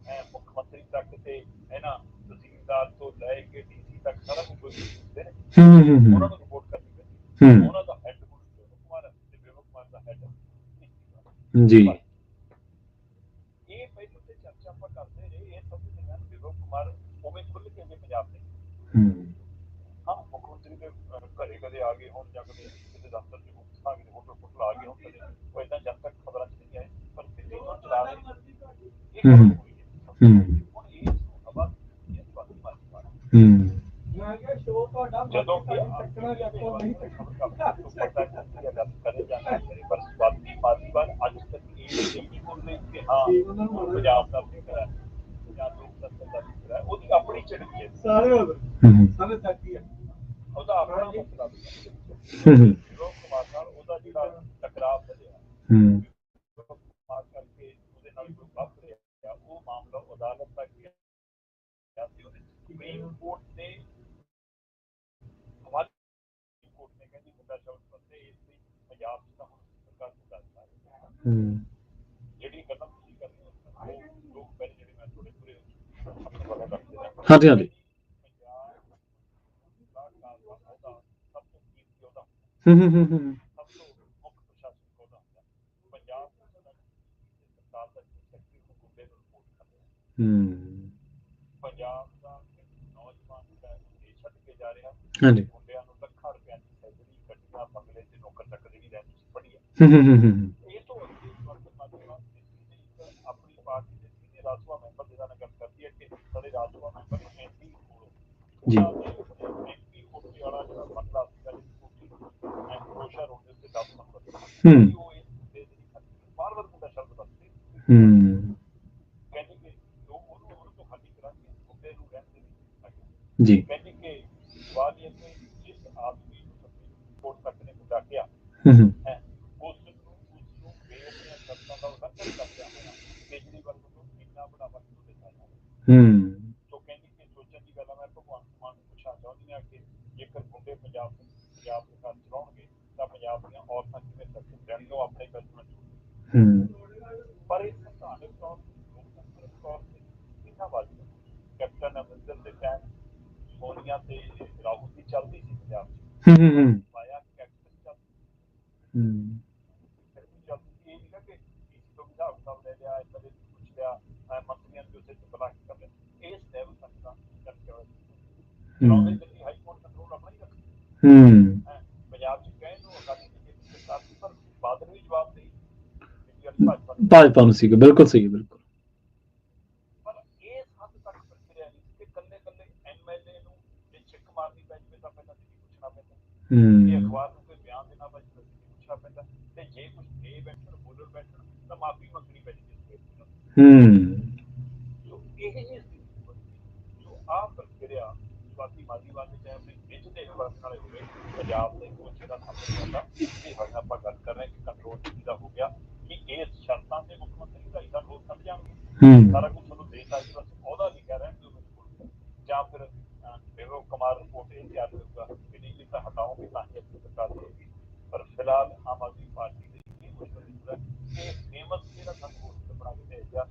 ਮੁੱਖ ਮੰਤਰੀ ਤੱਕ ਤੇ ਤਹਿਸੀਲਦਾਰ ਤੋਂ ਲੈ ਕੇ DC ਤੱਕ ਸਾਰਾ ਕੁਝ ਦਿੰਦੇ ਨੇ। ਉਹਨਾਂ ਨੂੰ ਰਿਪੋਰਟ ਕਰਨੀ ਪੈਂਦੀ। ਉਹਨਾਂ ਦਾ ਹੈੱਡ ਵਿਭਵ ਕੁਮਾਰ ਤੇ ਵਿਭਵ ਕੁਮਾਰ ਦਾ ਹੈੱਡ ਜੀ। ਇਹ ਪਹਿਲਾਂ ਤੇ ਚਰਚਾ ਆਪਾਂ ਕਰਦੇ ਰਹੇ। ਇਹ ਸਮਝਦੇ ਹਾਂ ਵਿਭਵ ਕੁਮਾਰ ਉਵੇਂ ਖੁੱਲ੍ਹ ਕੇ ਜੇ ਪੰਜਾਬ ਦੇ ਹਾਂ ਮੁੱਖ ਮੰਤਰੀ ਦੇ ਘਰੇ ਕਦੇ ਆ ਗਏ ਹੋਣ ਜਾਂ ਕਦੇ ਕਿਸੇ ਦਫ਼ਤਰ 'ਚ ਆ ਗਏ ਹੋਟਲ ਆ ਗਏ ਹੋਣ, ਕਦੇ ਉਹ ਏਦਾਂ ਜਦ ਤੱਕ ਖਬਰਾਂ 'ਚ ਨਹੀਂ ਆਏ ਪਰ ਦਿੱਲੀ ਤੋਂ ਚਲਾ ਰਹੇ ਹੁਣ ਇਸ ਨੂੰ ਹਵਾ ਜਦੋਂ ਕਿ ਕਰੇ ਜਾਣਾ ਪਰ ਸਵਾਦੀ ਮਾਦੀਵਾਰ ਅੱਜ ਤੱਕ ਇਹ ਨਹੀਂ ਬੋਲਦੇ ਕਿ ਹਾਂ ਪੰਜਾਬ ਦਾ ਫਿਕਰ ਹੈ ਜਾਂ ਲੋਕਤੰਤਰ ਦਾ ਫਿਕਰ ਹੈ। ਉਹਦੀ ਆਪਣੀ ਝੜਕ ਹੈ ਉਹਦਾ ਆਪਣਾ ਮਸਲਾ ਵਿਭਵ ਕੁਮਾਰ ਨਾਲ ਉਹਦਾ ਜਿਹੜਾ ਟਕਰਾਅ ਵਧਿਆ ਵਿਭਵ ਕੁਮਾਰ ਕਰਕੇ ਉਹਦੇ ਨਾਲ ਕੋਈ ਵਾਪਰ ਰਿਹਾ ਉਹ ਮਾਮਲਾ ਅਦਾਲਤ ਤੱਕ ਗਿਆ ਸੀ। ਉਹਦੇ ਸੁਪਰੀਮ ਕੋਰਟ ਦੇ ਹਵਾਲੇ ਕੋਰਟ ਨੇ ਕਹਿੰਦੀ ਮੁੱਦਾ ਸ਼ਬਦ ਬੰਦੇ ਇਸ ਲਈ ਪੰਜਾਬ 'ਚ ਤਾਂ ਹੁਣ ਸਰਕਾਰ ਨੂੰ ਦੱਸਦਾ ਜਿਹੜੀ ਗੱਲਾਂ ਤੁਸੀਂ ਕਰ ਰਹੇ ਹੋ ਉਹ ਲੋਕ ਪਹਿਲੇ ਜਿਹੜੇ ਮੈਂ ਥੋੜੇ ਪੂਰੇ ਆਪਣੇ ਵੱਲੋਂ ਕਰਦੇ ਨੇ। ਹਾਂਜੀ ਹਾਂਜੀ ਸਭ ਤੋਂ ਮੁੱਖ ਪ੍ਰਸ਼ਾਸਨਿਕ ਅਹੁਦਾ ਹੁੰਦਾ ਪੰਜਾਬ ਸਰਕਾਰ ਦਾ ਸੈਕਟਰੀ ਨੂੰ ਮੁੱਦੇ ਨੂੰ ਰਿਪੋਰਟ ਕਰਦੇ। ਪੰਜਾਬ ਦਾ ਨੌਜਵਾਨ ਜਿਹੜਾ ਦੇਸ਼ ਛੱਡ ਕੇ ਜਾ ਰਿਹਾ ਮੁੰਡਿਆਂ ਨੂੰ ਲੱਖਾਂ ਰੁਪਇਆ ਦੀ ਸੈਲਰੀ, ਗੱਡੀਆਂ, ਬੰਗਲੇ ਤੇ ਨੌਕਰ ਚਾਕਰੀ ਦੀ ਰਹਿਣ ਤੁਸੀਂ ਪੜ੍ਹੀ ਹੈ। ਇਹ ਤੋਂ ਅੱਗੇ ਆਪਣੀ ਪਾਰਟੀ ਦੇ ਸੀਨੀਅਰ ਰਾਜਸਭਾ ਮੈਂਬਰ ਜਿਹਦਾ ਨਾਲ ਗੱਲ ਕਰਦੀ ਹੈ ਕਿ ਸਾਡੇ ਰਾਜਸਭਾ ਮੈਂਬਰ MP MP ਕੋਠੀ ਵਾਲਾ ਜਿਹੜਾ ਮਸਲਾ ਸੀਗਾ ਫਿਰੋਜ਼ਸ਼ਾਹ ਰੋਡ ਦੇ ਉੱਤੇ 10 ਨੰਬਰ ਉਹ ਇਸ ਮੁੱਦੇ ਦੀ ਬਾਰ-ਬਾਰ ਮੁੱਦਾ ਸ਼ਬਦ ਦੱਸਦੇ ਕਹਿੰਦੇ ਕਿ ਉਹਨੂੰ ਤੋਂ ਖਾਲੀ ਕਰਾਂਗੇ ਮੁੱਦੇ ਨੂੰ ਰਹਿਣ ਦੇ ਜੀ। ਕਹਿੰਦੇ ਕਿ ਵਾਲੀਅਤ ਨੇ ਜਿਸ ਆਦਮੀ ਨੂੰ ਸੁਪਰੀਮ ਕੋਰਟ ਤੱਕ ਨੇ ਮੁੱਦਾ ਕਿਹਾ ਹੈ ਉਸ ਨੂੰ ਬੇਅਦਬੀਆਂ ਸ਼ਰਤਾਂ ਦਾ ਉਲੰਘਣ ਕਰਦਿਆਂ ਹੋਇਆ ਕੇਜਰੀਵਾਲ ਵੱਲੋਂ ਇੰਨਾ ਬੜਾਵਾ ਕਿਉਂ ਦਿੱਤਾ ਜਾਂਦਾ। ਸੋ ਕਹਿੰਦੀ ਕਿ ਸੋਚਣ ਦੀ ਗੱਲ ਮੈਂ ਭਗਵੰਤ ਮਾਨ ਨੂੰ ਪੁੱਛਣਾ ਚਾਹੁੰਦੀ ਹਾਂ ਕਿ ਜੇਕਰ ਮੁੰਡੇ ਪੰਜਾਬ ਦੇ ਘਰ ਚਲਾਉਣਗੇ ਤਾਂ ਪੰਜਾਬ ਦੀਆਂ ਔਰਤਾਂ ਕਿਵੇਂ ਸੁਰੱਖਿਅਤ ਰਹਿਣਗੀਆਂ। ਉਹ ਆਪਣੇ ਪਰ ਇਹ ਸੰਵਿਧਾਨਕ ਤੌਰ ਤੇ ਲੋਕਤੰਤਰਕ ਤੌਰ ਤੇ ਕਿੰਨਾ ਵਾਜਬ ਹੈ। ਕੈਪਟਨ ਅਮਰਿੰਦਰ ਦੇ ਟਾਈਮ ਸੋਨੀਆ ਤੇ ਰਾਹੁਲ ਦੀ ਚੱਲਦੀ ਸੀ ਪੰਜਾਬ 'ਚ ਪਾਇਆ ਕੈਪਟਨ ਚੱਲਦੀ ਇਹ ਨਹੀਂ ਕਿ ਡੀਸੀ ਤੋਂ ਹਿਸਾਬ ਕਿਤਾਬ ਲੈ ਲਿਆ ਕਦੇ ਪੁੱਛ ਲਿਆ ਮੰਤਰੀਆਂ ਦੇ ਉਸੇ ਬਣਾ ਕੇ ਕਰ ਲਿਆ। ਇਸ ਲੈਵਲ ਤੱਕ ਦਾ ਕਰਕੇ ਚਲਾਉਂਦੇ ਦਿੱਲੀ ਹਾਈ ਕੋਰਟ ਕੰਟਰੋਲ ਆਪਣਾ ਹੀ ਰੱਖਦਾ ਪੰਜਾਬ 'ਚ ਕਹਿਣ ਨੂੰ ਅਕਾਲੀ ਸਰਕਾਰ ਸੀ ਪਰ ਬਾਦਲ ਵੀ ਜਵਾਬ ਦੇ ਭਾਜਪਾ ਨੂੰ ਸੀਗਾ। ਬਿਲਕੁਲ ਸਹੀ ਬਿਲਕੁਲ। ਪਰ ਇਸ ਹੱਦ ਤੱਕ ਪ੍ਰਕਿਰਿਆ ਨਹੀਂ ਕਿ ਕੱਲੇ MLA ਨੂੰ ਜੇ ਚਿੱਕ ਮਾਰਨੀ ਪੈ ਜਾਵੇ ਤਾਂ ਪਹਿਲਾਂ ਦਿੱਲੀ ਪੁੱਛਣਾ ਪੈਂਦਾ। ਜੇ ਅਖਬਾਰ ਨੂੰ ਕੋਈ ਬਿਆਨ ਦੇਣਾ ਪੈ ਜਾਵੇ ਦਿੱਲੀ ਪੁੱਛਣਾ ਪੈਂਦਾ ਤੇ ਜੇ ਕੁਝ ਦੇ ਬੈਠਣ ਬੋਲਣ ਬੈਠਣ ਤਾਂ ਮਾਫੀ ਮੰਗਣੀ ਪੈ ਜਾਂਦੀ। ਸੋ ਇਹ ਸੋ ਆਹ ਪ੍ਰਕਿਰਿਆ ਸਵਾਤੀ ਮਾਦੀਵਾਲ ਨੇ ਚਾਹੇ ਆਪਣੇ ਨਿੱਜ ਦੇ ਵਰਤਣ ਵਾਲੇ ਹੋਵੇ ਪੰਜਾਬ ਦੇ ਕੋਚੇ ਦਾ ਸਾਹਮਣੇ ਆਉਂਦਾ ਇਹ ਹੋਇਆ ਆਪਾਂ ਗੱਲ ਕਰ ਰਹੇ ਕਿ ਕੰਟਰੋਲ ਦਾ ਹੋ ਗਿਆ ਕਿ ਇਸ ਸ਼ਰਤਾਂ ਤੇ ਮੁੱਖ ਮੰਤਰੀ ਦਾ ਕੰਟਰੋਲ ਕਰ ਜਾਣਗੇ। ਸਾਰਾ ਕੁਝ ਤੁਹਾਨੂੰ ਦੇਤਾ ਉਹਦਾ ਵੀ ਕਹਿ ਰਹੇ ਜਾਂ ਫਿਰ विभव कुमार रिपोर्ट ये तैयार होगा कि नहीं लिखा हटाओगे ताकि अच्छी सरकार होगी। पर फिलहाल आम आदमी पार्टी ने ये मुश्किल है कि नियमित मेरा संघर्ष बना के भेजा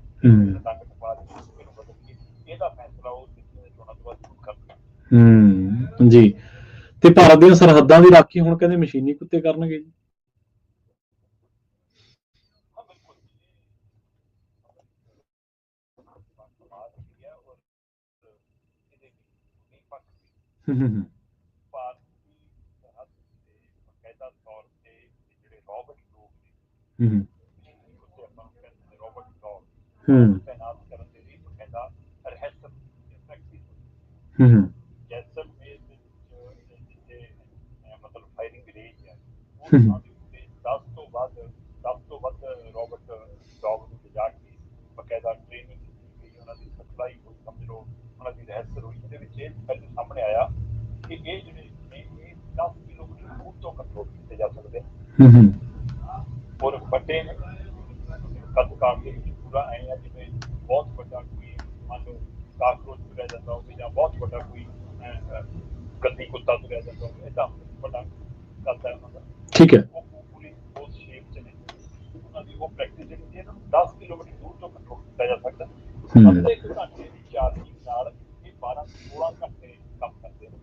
ताकत पार्टी को बदल के ਇਹਦਾ ਫੈਸਲਾ ਉਹ ਜਿੱਥੇ ਚੋਣਾਂ ਤੋਂ ਬਾਅਦ ਜ਼ਰੂਰ ਕਰਨਗੇ। ਜੀ ਤੇ ਭਾਰਤ ਦੀਆਂ ਸਰਹੱਦਾਂ ਦੀ ਰਾਖੀ ਹੁਣ ਕਹਿੰਦੇ ਮਸ਼ੀਨੀ ਕੁੱਤੇ ਕਰਨਗੇ ਜੀ। ਹਾਂ ਬਿਲਕੁਲ ਭਾਰਤੀ ਸਰਹੱਦ ਤੇ ਬਕਾਇਦਾ ਤੌਰ ਤੇ ਜਿਹੜੇ ਰੋਬਟ ਲੋਕ ਨੇ ਕੁੱਤੇ ਆਪਾਂ ਨੂੰ ਕਹਿੰਦੇ ਰੋਬਟ ਡੌਗ ਤੈਨਾਤ ਕਰਨ ਦੇ ਲਈ ਬਕਾਇਦਾ ਰਹਿਸਰ ਪ੍ਰੈਕਟਿਸ ਜੈਸਲਮੇਰ ਦੇ ਵਿੱਚ ਜਿੱਥੇ ਮਤਲਬ ਫਾਇਰਿੰਗ ਰੇਂਜ ਹੈ ਉਹ ਥਾਂ ਦੇ ਉੱਤੇ 10 ਤੋਂ ਵੱਧ ਰੋਬਟ ਡੌਗ ਨੂੰ ਲਿਜਾ ਕੇ ਬਕਾਇਦਾ ਟ੍ਰੇਨਿੰਗ ਕੀਤੀ ਗਈ, ਉਹਨਾਂ ਦੀ ਸਪਲਾਈ ਹੋਈ, ਸਮਝ ਲਓ ਉਹਨਾਂ ਦੀ ਰਹਿਸਰ ਹੋਈ। ਇਹਦੇ ਵਿੱਚ ਇਹ ਪਹਿਲੇ ਸਾਹਮਣੇ ਆਇਆ ਕਿ ਇਹ ਜਿਹੜੇ ਨੇ ਇਹ 10 ਕਿਲੋਮੀਟਰ ਦੂਰ ਤੋਂ ਕੰਟਰੋਲ ਕੀਤੇ ਜਾ ਸਕਦੇ ਨੇ ਔਰ ਵੱਡੇ ਕੱਦ-ਕਾਠ ਦੇ ਵਿੱਚ ਪੂਰਾ ਐਂ ਆ ਜਿਵੇਂ ਬਹੁਤ ਵੱਡਾ ਕੋਈ ਮੰਨ ਲਓ ਕਾਕਰੋਚ ਤੁਰਿਆ ਜਾਂਦਾ ਹੋਵੇ ਜਾਂ ਬਹੁਤ ਵੱਡਾ ਕੋਈ ਗੱਦੀ ਕੁੱਤਾ ਤੁਰਿਆ ਜਾਂਦਾ ਹੋਵੇ, ਏਦਾਂ ਵੱਡਾ ਕੱਦ ਹੈ ਉਹਨਾਂ ਦਾ। ਠੀਕ ਹੈ, ਉਹ ਪੂਰੀ ਉਸ ਸ਼ੇਪ 'ਚ ਨੇ, ਉਹਨਾਂ ਦੀ ਉਹ ਪ੍ਰੈਕਟਿਸ ਜਿਹੜੀ ਹੁੰਦੀ ਹੈ ਨਾ 10 ਕਿਲੋਮੀਟਰ ਦੂਰ ਤੋਂ ਕੰਟਰੋਲ ਕੀਤਾ ਜਾ ਸਕਦਾ। ਅੱਧੇ ਕੁ ਘੰਟੇ ਦੀ ਚਾਰਜਿੰਗ ਨਾਲ ਇਹ 12-16 ਘੰਟੇ ਕੰਮ ਕਰਦੇ ਨੇ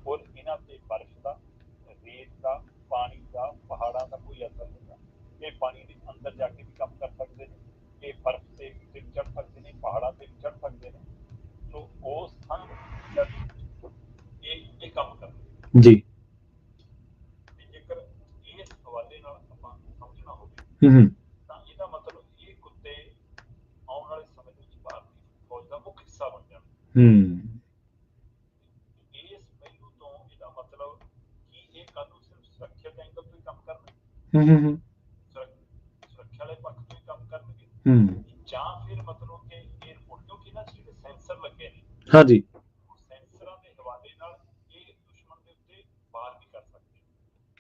ਔਰ ਇਹਨਾਂ ਤੇ ਬਰਫ਼ ਦਾ, ਰੇਤ ਦਾ, ਪਾਣੀ ਦਾ, ਪਹਾੜਾਂ ਦਾ ਕੋਈ ਅਸਰ ਨਹੀਂ ਹੁੰਦਾ। ਇਹ ਪਾਣੀ ਦੇ ਅੰਦਰ ਜਾ ਕੇ ਵੀ ਕੰਮ ਕਰ ਸਕਦੇ ਨੇ, ਇਹ ਬਰਫ਼ ਤੇ ਵੀ ਚੜ੍ਹ ਸਕਦੇ ਨੇ, ਪਹਾੜਾਂ ਤੇ ਵੀ ਚੜ੍ਹ ਸਕਦੇ ਨੇ। ਸੋ ਉਸ ਥਾਂ ਇਹ ਕੰਮ ਕਰਦੇ ਜੀ। ਜੇਕਰ ਇਸ ਹਵਾਲੇ ਨਾਲ ਆਪਾਂ ਸਮਝਣਾ ਹੋਵੇ ਤਾਂ ਇਹਦਾ ਮਤਲਬ ਇਹ ਕੁੱਤੇ ਆਉਣ ਵਾਲੇ ਸਮੇਂ ਵਿੱਚ ਭਾਰਤੀ ਫੌਜ ਦਾ ਮੁੱਖ ਹਿੱਸਾ ਬਣ ਜਾਣ। ਇਸ ਪਹਿਲੂ ਤੋਂ ਇਹਦਾ ਮਤਲਬ ਕਿ ਇਹ ਕਾਨੂੰਨ ਸਿਰਫ ਸੁਰੱਖਿਆ ਦੇ ਐਂਗਲ ਤੋਂ ਹੀ ਕੰਮ ਕਰਨਗੇ, ਸੁਰੱਖਿਆ ਵਾਲੇ ਪੱਖ ਤੋਂ ਹੀ ਕੰਮ ਕਰਨਗੇ ਜਾਂ ਫਿਰ ਮਤਲਬ ਕਿ ਏਅਰਪੋਰਟ, ਕਿਉਂਕਿ ਇਹਨਾਂ 'ਚ ਜਿਹੜੇ ਸੈਂਸਰ ਲੱਗੇ ਨੇ, ਹਾਂਜੀ, ਸੈਂਸਰਾਂ ਦੇ ਹਵਾਲੇ ਨਾਲ ਇਹ ਦੁਸ਼ਮਣ ਦੇ ਉੱਤੇ ਵਾਰ ਵੀ ਕਰ ਸਕਦੇ।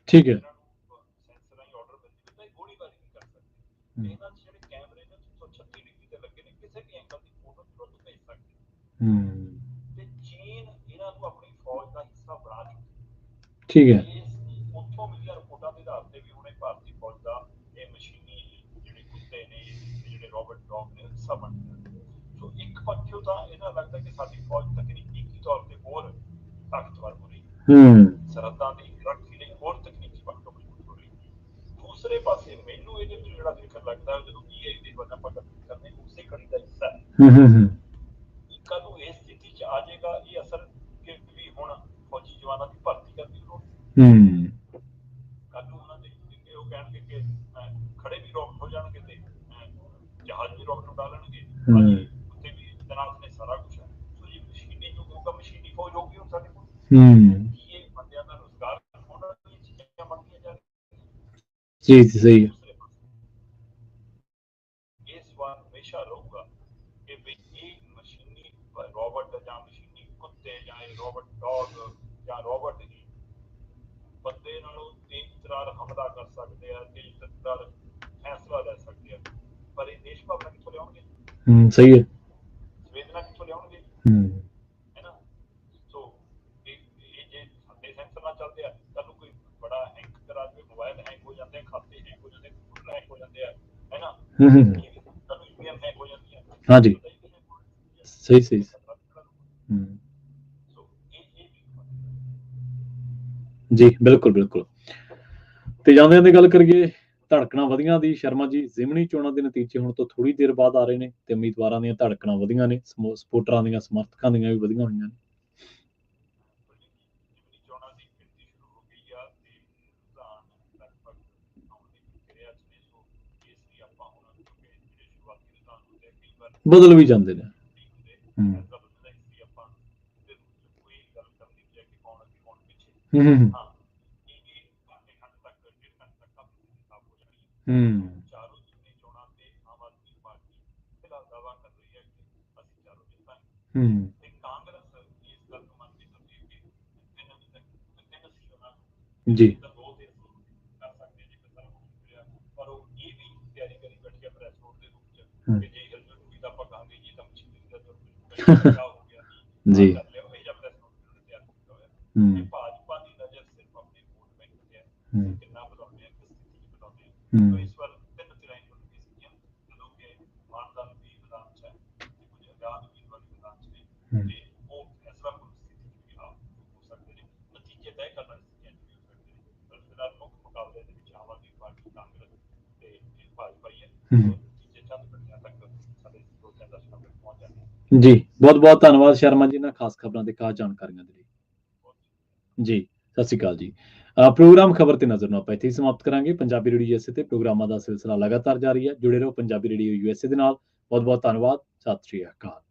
ਠੀਕ ਹੈ, ਸੈਂਸਰ ਰਾਹੀਂ ਆਰਡਰ ਮਿਲ ਜਾਵੇ ਤਾਂ ਇਹ ਗੋਲੀਬਾਰੀ ਵੀ ਕਰ ਸਕਦੇ। ਇਹਨਾਂ 'ਚ ਜਿਹੜੇ ਕੈਮਰੇ ਨੇ 336 ਡਿਗਰੀ ਤੇ ਲੱਗੇ ਨੇ, ਕਿਸੇ ਵੀ ਐਂਗਲ ਦੀ ਫੋਟੋ ਤੁਰੰਤ ਭੇਜ ਸਕਦੇ ਤੇ ਚੀਨ ਇਹਨਾਂ ਨੂੰ ਆਪਣੀ ਫੌਜ ਦਾ ਹਿੱਸਾ ਬਣਾ ਚੁੱਕਾ। ਠੀਕ ਹੈ, ਉੱਥੋਂ ਮਿਲੀਆਂ ਰਿਪੋਰਟਾਂ ਦੇ ਆਧਾਰ ਤੇ ਵੀ ਹੁਣੇ ਭਾਰਤੀ ਫੌਜ ਦਾ ਇਹ ਮਸ਼ੀਨੀ ਜਿਹੜੇ ਕੁੱਤੇ ਨੇ, ਜਿਹੜੇ ਰੋਬਟ ਡੌਗ ਨੇ, ਹਿੱਸਾ ਬਣ ਗਿਆ। ਸੋ ਇੱਕ ਪੱਖੋਂ ਤਾਂ ਇਹਦਾ ਲੱਗਦਾ ਕਿ ਸਾਡੀ ਫੌਜ ਤਕਨੀਕੀ ਤੌਰ ਤੇ ਹੋਰ ਤਾਕਤਵਰ ਹੋ ਰਹੀ, ਸਰਹੱਦਾਂ ਦੀ ਰਾਖੀ ਲਈ ਹੋਰ ਤਕਨੀਕੀ ਪੱਖੋਂ ਮਜ਼ਬੂਤ ਹੋ ਰਹੀ। ਦੂਸਰੇ ਪਾਸੇ ਮੈਨੂੰ ਇਹਦੇ ਵਿੱਚ ਜਿਹੜਾ ਜ਼ਿਕਰ ਲੱਗਦਾ ਜਦੋਂ BI ਦੀ ਵਜ੍ਹਾ ਆਪਾਂ ਕਰਨੇ ਉਸੇ ਕੜੀ ਦਾ ਹਿੱਸਾ ਹੈ। ਕੱਲ ਨੂੰ ਇਸ ਸਥਿਤੀ 'ਚ ਆ ਜਾਏਗਾ ਇਹ ਅਸਰ ਕਿ ਵੀ ਹੁਣ ਫੌਜੀ ਜਵਾਨਾਂ ਦੀ ਭਰਤੀ ਕਰਨ ਦੀ ਲੋੜ ਕੱਲ ਨੂੰ ਉਹਨਾਂ ਦੇ ਉਹ ਕਹਿਣਗੇ ਕਿ ਖੜੇ ਵੀ ਰੋਕਟ ਹੋ ਜਾਣਗੇ ਤੇ ਜਹਾਜ਼ ਵੀ ਰੋਕਟ ਉਡਾ ਲੈਣਗੇ, ਉੱਤੇ ਵੀ ਤੈਨਾਤ ਨੇ, ਸਾਰਾ ਕੁਛ ਹੈ। ਸੋ ਜੀ ਮਸ਼ੀਨੀ ਯੁੱਗ ਹੋਊਗਾ, ਮਸ਼ੀਨੀ ਫੌਜ ਹੋਊਗੀ ਹੁਣ ਸਾਡੇ ਕੋਲ, ਇਹ ਬੰਦਿਆਂ ਦਾ ਰੁਜ਼ਗਾਰ ਉਹਨਾਂ ਦੀਆਂ ਚੀਜ਼ਾਂ ਬਣਦੀਆਂ ਜਾ ਰਹੀਆਂ। ਜੀ ਸਹੀ ਹੈ। ਇਹ ਸਵਾਲ ਹਮੇਸ਼ਾ ਰਹੂਗਾ ਕਿ ਵੀ ਇਹ ਮਸ਼ੀਨੀ ਰੋਬਟ ਜਾਂ ਮਸ਼ੀਨੀ ਕੁੱਤੇ ਜਾਂ ਇਹ ਰੋਬਟ ਡੌਗ ਜਾਂ ਰੋਬਟ ਹੀ ਬੰਦੇ ਨਾਲੋਂ ਤੇਜ਼-ਤਰਾਰ ਹਮਲਾ ਕਰ ਸਕਦੇ ਆ, ਤੇਜ਼-ਤਰਾਰ ਫੈਸਲਾ ਲੈ ਸਕਦੇ ਆ, ਪਰ ਇਹ ਦੇਸ਼ ਭਾਵਨਾ ਕਿੱਥੋਂ ਲਿਆਉਣਗੇ? ਸਹੀ ਹੈ, ਸੰਵੇਦਨਾ ਕਿੱਥੋਂ ਲਿਆਉਣਗੇ? ਹੈ ਨਾ। ਸੋ ਇਹ ਜੇ ਸਾਡੇ ਸੈਂਸਰ ਨਾਲ ਚੱਲਦੇ ਆ, ਕੱਲ ਨੂੰ ਕੋਈ ਬੜਾ ਹੈਂਗ ਕਰਾ ਕੇ ਮੋਬਾਈਲ ਹੈਂਗ ਹੋ ਜਾਂਦੇ ਆ, ਖਾਤੇ ਹੈਂਗ ਹੋ ਜਾਂਦੇ, ਕੰਪਿਊਟਰ ਹੈਂਗ ਹੋ ਜਾਂਦੇ ਆ, ਹੈ ਨਾ, ਕੱਲ ਨੂੰ UPM ਹੈਂਗ ਹੋ ਜਾਂਦੀ ਹੈ। ਹਾਂਜੀ, ਸਹੀ ਸਹੀ। ਜੀ ਬਿਲਕੁਲ ਬਿਲਕੁਲ। ਤੇ ਜਾਂਦੇ ਜਾਂਦੇ ਗੱਲ ਕਰੀਏ ਧੜਕਣਾਂ ਵਧੀਆਂ ਦੀ। ਸ਼ਰਮਾ ਜੀ, ਜ਼ਿਮਨੀ ਚੋਣਾਂ ਦੇ ਨਤੀਜੇ ਹੁਣ ਤੋਂ ਥੋੜੀ ਦੇਰ ਬਾਅਦ ਆ ਰਹੇ ਨੇ ਤੇ ਉਮੀਦਵਾਰਾਂ ਦੀਆਂ ਧੜਕਣਾਂ ਵਧੀਆਂ ਨੇ, ਸਪੋਰਟਰਾਂ ਦੀਆਂ, ਸਮਰਥਕਾਂ ਦੀਆਂ ਵੀ ਵਧੀਆਂ ਹੋਈਆਂ ਨੇ। ਬਦਲ ਵੀ ਜਾਂਦੇ ਨੇ। ਚਾਰੋਂ ਜਿਮਨੀ ਚੋਣਾਂ ਤੇ ਆਮ ਆਦਮੀ ਪਾਰਟੀ ਫਿਲਹਾਲ ਦਾਅਵਾ ਕਰ ਰਹੀ ਹੈ ਕਿ ਅਸੀਂ ਚਾਰੋਂ ਜਿੱਤਾਂਗੇ ਤੇ ਕਾਂਗਰਸ ਇਸ ਗੱਲ ਨੂੰ ਮੰਨਦੀ ਹੁੰਦੀ ਹੈ ਕਿ ਤਿੰਨ ਸੀਟਾਂ ਜੀ ਦੋ ਤੇ ਕਰ ਸਕਦੇ ਜੇ ਸਾਰਾ ਕੁਝ ਮਿਲਿਆ, ਪਰ ਉਹ ਇਹ ਵੀ ਤਿਆਰੀ ਕਰੀ ਬੈਠੀ ਹੈ ਪ੍ਰੈਸ ਨੋਟ ਦੇ ਰੂਪ ਚ ਕਿ ਜੇ ਹਿਲਜੁਲ ਹੋਈ ਤਾਂ ਆਪਾਂ ਕਹਾਂਗੇ ਜੀ ਤਾਂ ਮਸ਼ੀਨਰੀ ਦਾ ਹੋ ਗਿਆ ਜੀ ਕਰ ਲਿਆ, ਇਹ ਜਾਂ ਹੂੰ ਤੇ ਭਾਜਪਾ ਦੀ ਨਜ਼ਰ ਸਿਰਫ ਆਪਣੇ ਵੋਟ ਬੈਂਕ ਤੇ ਹੈ, ਹੂੰ ਕਿੰਨਾ ਵਧਾਉਂਦੇ ਆ, ਕਿਸ ਸਥਿਤੀ 'ਚ ਵਧਾਉਂਦੇ ਆ। ਹੂੰ ਸੋ ਇਸ ਵਾਰ 3 ਧਿਰਾਂ ਹੀ ਚੁਣ ਕੇ ਸੀਗੀਆਂ, ਜਦੋਂ ਕਿ ਮਾਨਦਾਨ ਵੀ ਮੈਦਾਨ 'ਚ ਹੈ ਤੇ ਕੁਝ ਆਜ਼ਾਦ ਉਮੀਦਵਾਰ ਵੀ ਮੈਦਾਨ 'ਚ ਨੇ, ਹੂੰ ਤੇ ਉਹ ਫੈਸਲਾ ਕੁਝ ਸਥਿਤੀ 'ਚ ਵੀ ਹੋ ਸਕਦੇ ਨੇ, ਨਤੀਜੇ ਤੈਅ ਕਰਨ ਵਾਲੀ ਸਥਿਤੀਆਂ 'ਚ ਵੀ ਹੋ ਸਕਦੇ ਨੇ। ਪਰ ਫਿਲਹਾਲ ਮੁੱਖ ਮੁਕਾਬਲੇ ਦੇ ਵਿੱਚ ਆਮ ਆਦਮੀ ਪਾਰਟੀ, ਕਾਂਗਰਸ ਤੇ ਭਾਜਪਾ ਹੀ ਹੈ। ਹੂੰ। ਸੋ ਨਤੀਜੇ ਚੰਦ ਘੰਟਿਆਂ ਤੱਕ ਸਾਡੇ ਸਰੋਤਿਆਂ ਦਰਸ਼ਕਾਂ ਤੱਕ ਪਹੁੰਚ ਜਾਣਗੇ। ਜੀ ਬਹੁਤ ਬਹੁਤ ਧੰਨਵਾਦ ਸ਼ਰਮਾ ਜੀ, ਨਾਲ ਖਾਸ ਖਬਰਾਂ ਦੇ ਖਾਸ ਜਾਣਕਾਰੀਆਂ ਦੇ ਲਈ। ਜੀ ਸਤਿ ਸ਼੍ਰੀ ਅਕਾਲ ਜੀ। ਪ੍ਰੋਗਰਾਮ ਖਬਰ ਤੇ ਨਜ਼ਰ ਨੂੰ ਆਪਾਂ ਇੱਥੇ ਹੀ ਸਮਾਪਤ ਕਰਾਂਗੇ। ਪੰਜਾਬੀ ਰੇਡੀਓ ਯੂਐਸਏ ਤੇ ਪ੍ਰੋਗਰਾਮਾਂ ਦਾ ਸਿਲਸਿਲਾ ਲਗਾਤਾਰ ਜਾਰੀ ਹੈ। ਜੁੜੇ ਰਹੋ ਪੰਜਾਬੀ ਰੇਡੀਓ ਯੂਐਸਏ ਦੇ ਨਾਲ। ਬਹੁਤ ਬਹੁਤ ਧੰਨਵਾਦ। ਸਤਿ ਸ਼੍ਰੀ ਅਕਾਲ।